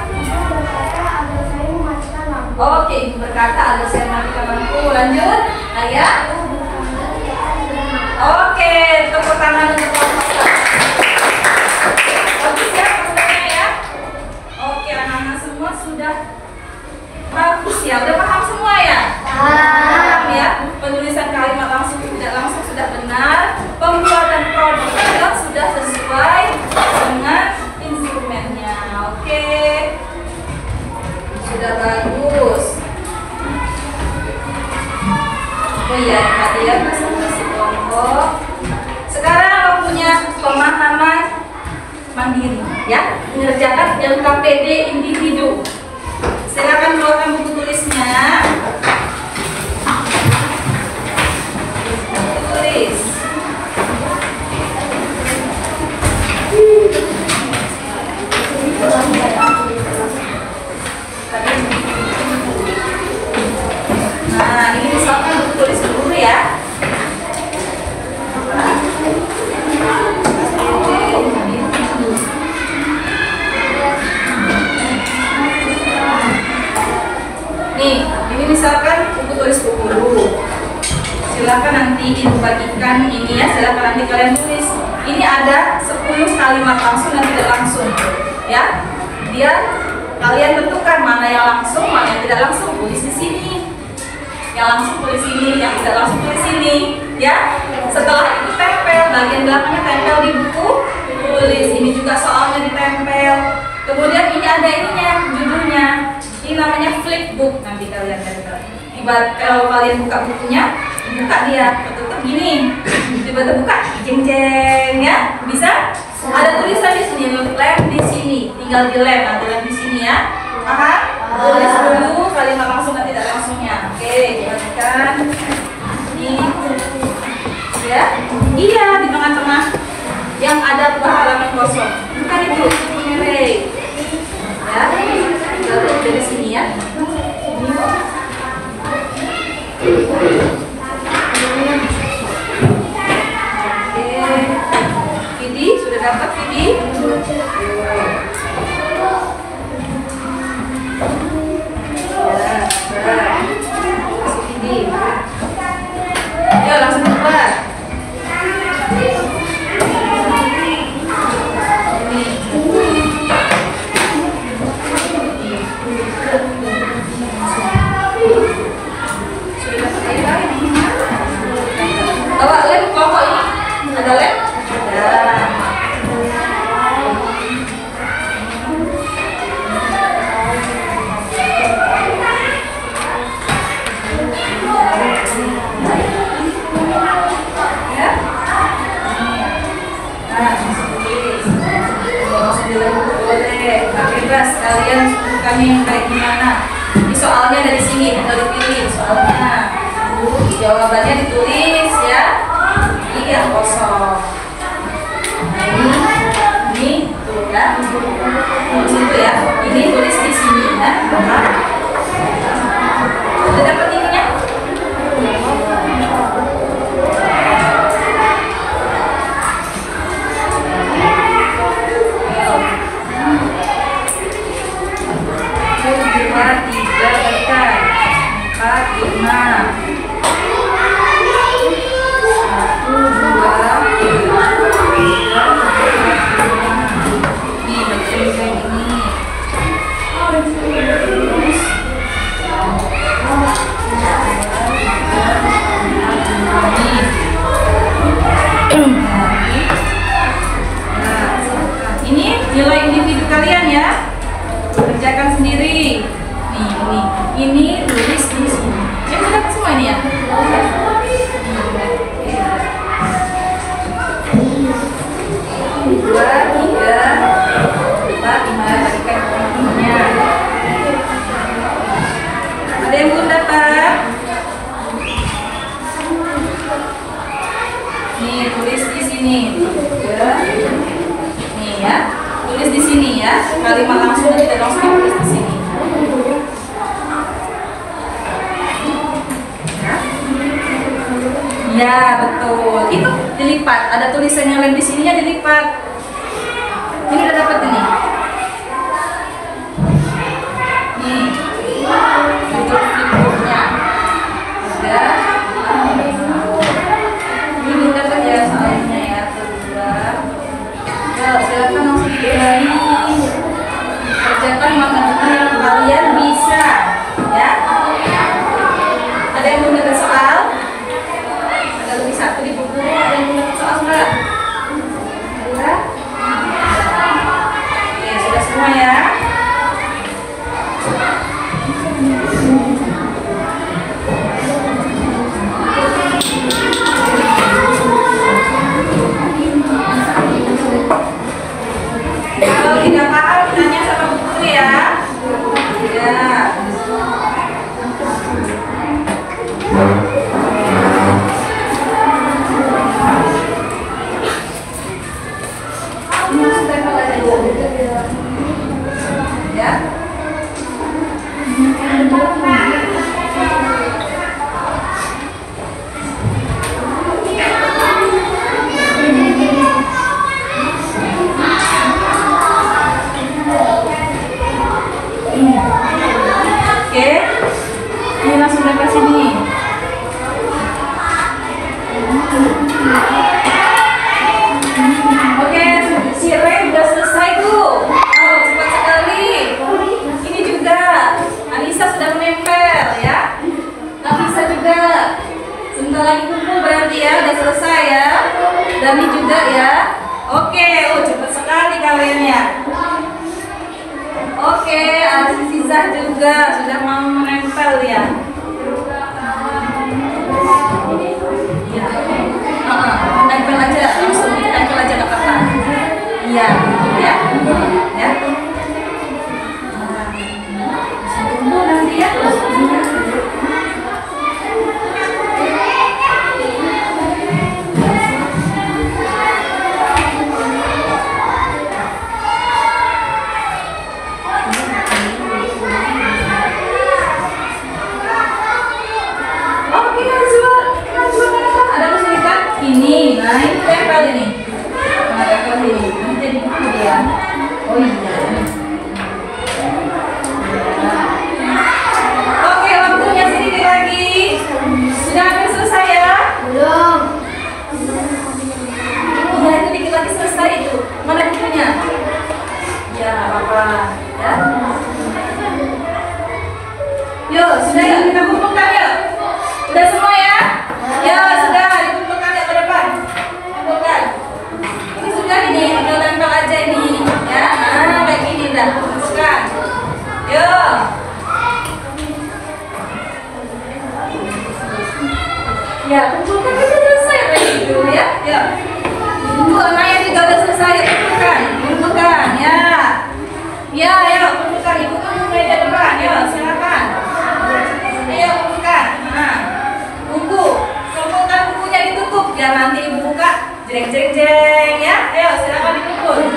Oke, ibu berkata agar saya matikan lampu. Lanjut, ayah. Oke, tepuk tangan untuk kelompok 1. Bagus ya posternya ya. Oke, anak-anak semua sudah bagus ya. Udah paham semua ya? Paham ya. Penulisan kalimat langsung tidak langsung sudah benar. Pembuatan produk juga sudah sesuai dengan instrumennya. Oke, sudah bagus. Oh iya, perhatian masing-masing kelompok. Sekarang waktunya pemahaman mandiri ya, mengerjakan LKPD individu. Silakan keluarkan buku tulisnya. Tulis. Nah, ini misalkan buku tulis dulu ya. Nih, ini misalkan buku tulis dulu. Silakan nanti ibu bagikan ini ya. Silakan nanti kalian tulis. Ini ada 10 kalimat langsung dan tidak langsung, ya. Biar kalian tentukan mana yang langsung, mana yang tidak langsung. Tulis di sini. Yang langsung tulis sini, yang tidak langsung tulis sini, ya. Setelah itu tempel, bagian belakangnya tempel di buku tulis. Ini juga soalnya ditempel. Kemudian ini ada ininya, judulnya. Ini namanya flipbook. Nanti kalian tempel. Ibarat kalau kalian buka bukunya, buka dia, tutup gini. Tiba-tiba buka, jeng-jeng ya. Bisa? Ada tulisan di sini, lem di sini. Tinggal di lem, ada lem di sini ya. Paham? Tulis dulu kalimat langsung dan tidak langsungnya. Oke, perhatikan. Ini ya. Iya, di tengah-tengah yang ada halaman kosong. Bukan itu, merek. Ya. Kita lihat dari sini ya. Oke. Vidi, sudah dapat Vidi? Ya, langsung keluar. Bawa lem kelompok ini. Ada lem? Ada. Bebas kalian sukanya yang kayak gimana. Ini soalnya dari sini, tinggal dipilih soalnya. Jawabannya ditulis ya. Iya, kosong. ya. Oh, situ ya. Ini tulis di sini ya. Udah dapat ininya? Tiga tekan 4, 5 ini nilai individu kalian ya, kerjakan sendiri. Ini tulis di sini. Ya udah dapat semua ini ya. 2, 3, 4, 5 balikan kemudiannya. Ada yang belum dapat? Nih tulis di sini. Nih ya, tulis di sini ya. Kalimat langsung dan tidak langsung tulis di sini. Ya betul, itu dilipat. Ada tulisan yang lain di sininya dilipat. Ini udah dapat ini. Nih, untuk flipboardnya udah. Ini belum dapat ya soalnya ya. Kedua, silakan langsung dimulai. Kerjakan mana yang kalian bisa, ya. Ada yang belum dapat soal? Lebih satu di buku, ada yang belum soal nggak? Ada? Oke, sudah semua ya. Kalau tidak paham, tanya sama buku ya. Ya. Ini langsung dapat sini. Oke, si Ray udah selesai tuh. Oh, cepat sekali. Ini juga. Anissa sudah menempel ya. Nafisa juga. Sebentar lagi kumpul berarti ya, udah selesai ya. Dani juga ya. Oke, oh cepat sekali kalian ya. Oke, Azizah juga sudah mau menempel ya. Ya, tempel aja, langsung tempel aja nggak apa-apa. Iya, ya, ya. Tunggu nanti ya. Ini, nah ini tempel ini. Nah, tempel ini. Nanti jadi buku dia. Oh iya. Oke, waktunya sedikit lagi. Sudah hampir selesai ya? Belum. Iya, itu dikit lagi selesai itu. Mana bukunya? Ya, apa-apa. Ya. Yuk, sudah ya? Kita kumpulkan yuk. Sudah semua ya? Ya, sudah. Dikumpulkan ya ke depan. Kumpulkan. Ini sudah ini. Tinggal tempel aja ini. Ya, nah kayak gini dah. Masukkan. Yuk. Ya, kumpulkan aja selesai kayak gitu ya. Yuk. Tunggu, Maya juga udah selesai. Kumpulkan. Kumpulkan. Ya. Ya, ayo kumpulkan. Ibu tunggu meja depan. Yuk, silakan. Ayo kumpulkan. Nah. Buku, kumpulkan bukunya ditutup biar nanti ibu buka jreng jreng jreng ya. Ayo silakan ditutup.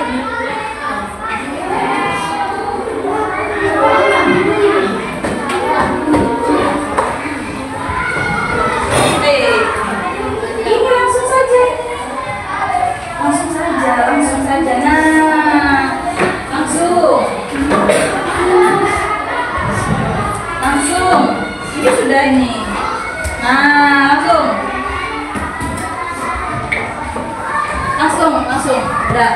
langsung saja. Nah, langsung. Langsung. Ini sudah ini. Nah, langsung. Langsung. Udah.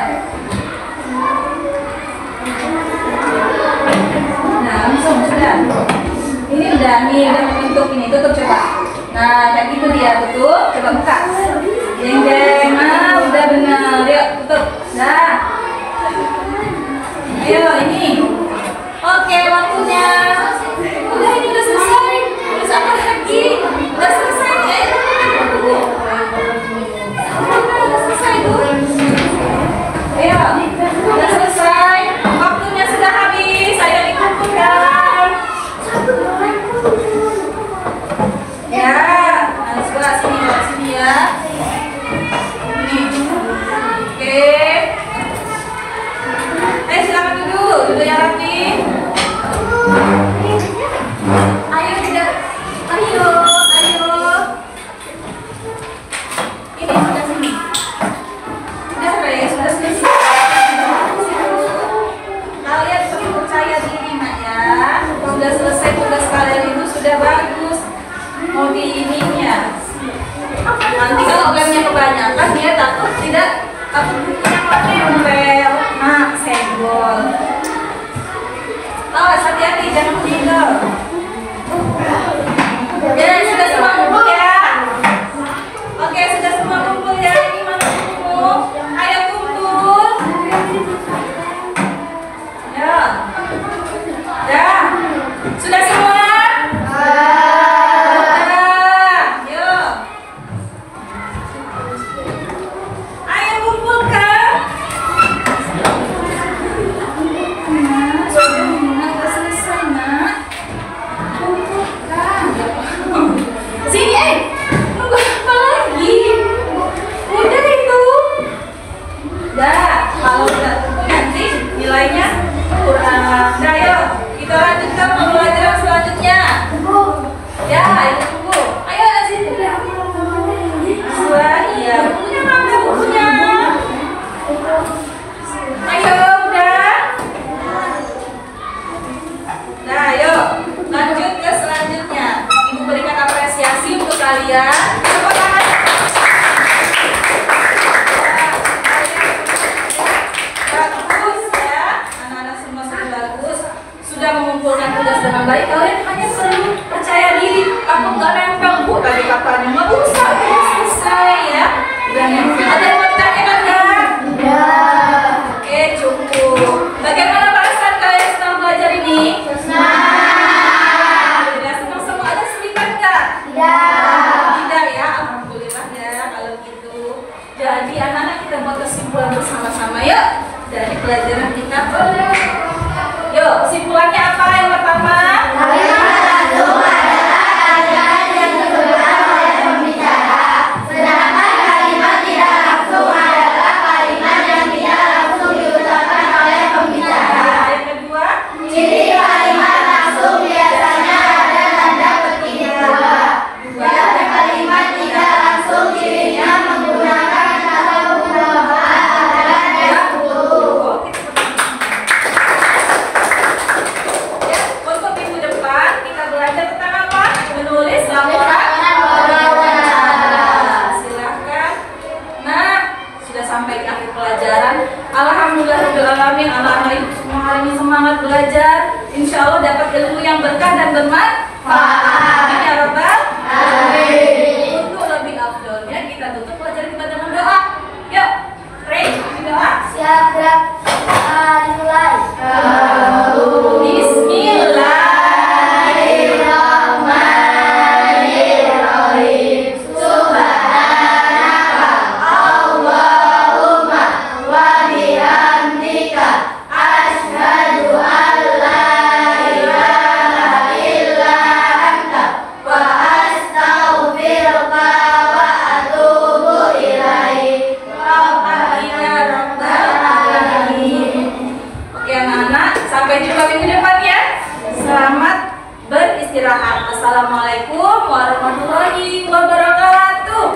Nah, langsung sudah. Ini udah membentuk ini. Tutup coba. Nah, kayak gitu dia, tutup. Coba buka. Jeng. Nah, udah benar. Yuk, tutup. Dah. Ayo, ini. Oke, waktunya. Udah, ini udah selesai. Terus apa lagi? Udah selesai ya. Udah selesai tuh. Ayo, udah selesai. Waktunya sudah habis. Ayo dikumpulkan. Ya, nah, sebelah sini ya. Ini. Oke. Silakan duduk yang rapi. Ayo. Ini sudah sini. Sudah selesai. Kalian perlu percaya diri nak ya. Sudah selesai tugas kalian itu sudah bagus. Mau di ininya. Nanti kalau gamenya kebanyakan dia takut bukunya nempel. Nah, senggol. Awas, hati-hati jangan meninggal. Ya, sudah semua kumpul ya. Oke, sudah semua kumpul ya. Ini mana kumpul? Ayo kumpul. Ya. Ya. Sudah semua? Yuk. Ayo kumpulkan. Nah, sudah selesai, nak. Kumpulkan. Sini, tunggu apa lagi? Udah itu. Dah, kalau udah nanti nilainya kurang. Nah, yuk kita lanjutkan pembelajaran selanjutnya. Ya, ayo tunggu. Ayo sini. Iya, bukunya mana bukunya? Ayo, udah. Nah, ayo lanjut ke selanjutnya. Ibu berikan apresiasi untuk kalian. Tepuk tangan. Bagus ya, anak-anak semua sudah bagus. Sudah mengumpulkan tugas dengan baik. Kalian hanya perlu percaya diri. Aku nggak nempel bu tadi katanya. Nggak usah, udah selesai ya. Ada yang mau ditanyakan nggak? Ya. Oke, cukup. Bagaimana perasaan kalian setelah belajar ini? Sudah senang semua. Ada selipan nggak? Tidak ya, alhamdulillah ya kalau gitu. Jadi anak-anak kita buat kesimpulan bersama-sama yuk dari pelajaran kita. Yuk, kesimpulannya apa yang pertama? Alhamdulillahirobbilalamin, anak-anak semua hari ini semangat belajar. Insya Allah dapat ilmu yang berkah dan bermanfaat. Amin ya Rabbal alamin. Untuk lebih afdolnya kita tutup pelajaran kita dengan doa. Yuk, pray doa. Siap, gerak. Mulai. Bismillah. Assalamualaikum warahmatullahi wabarakatuh.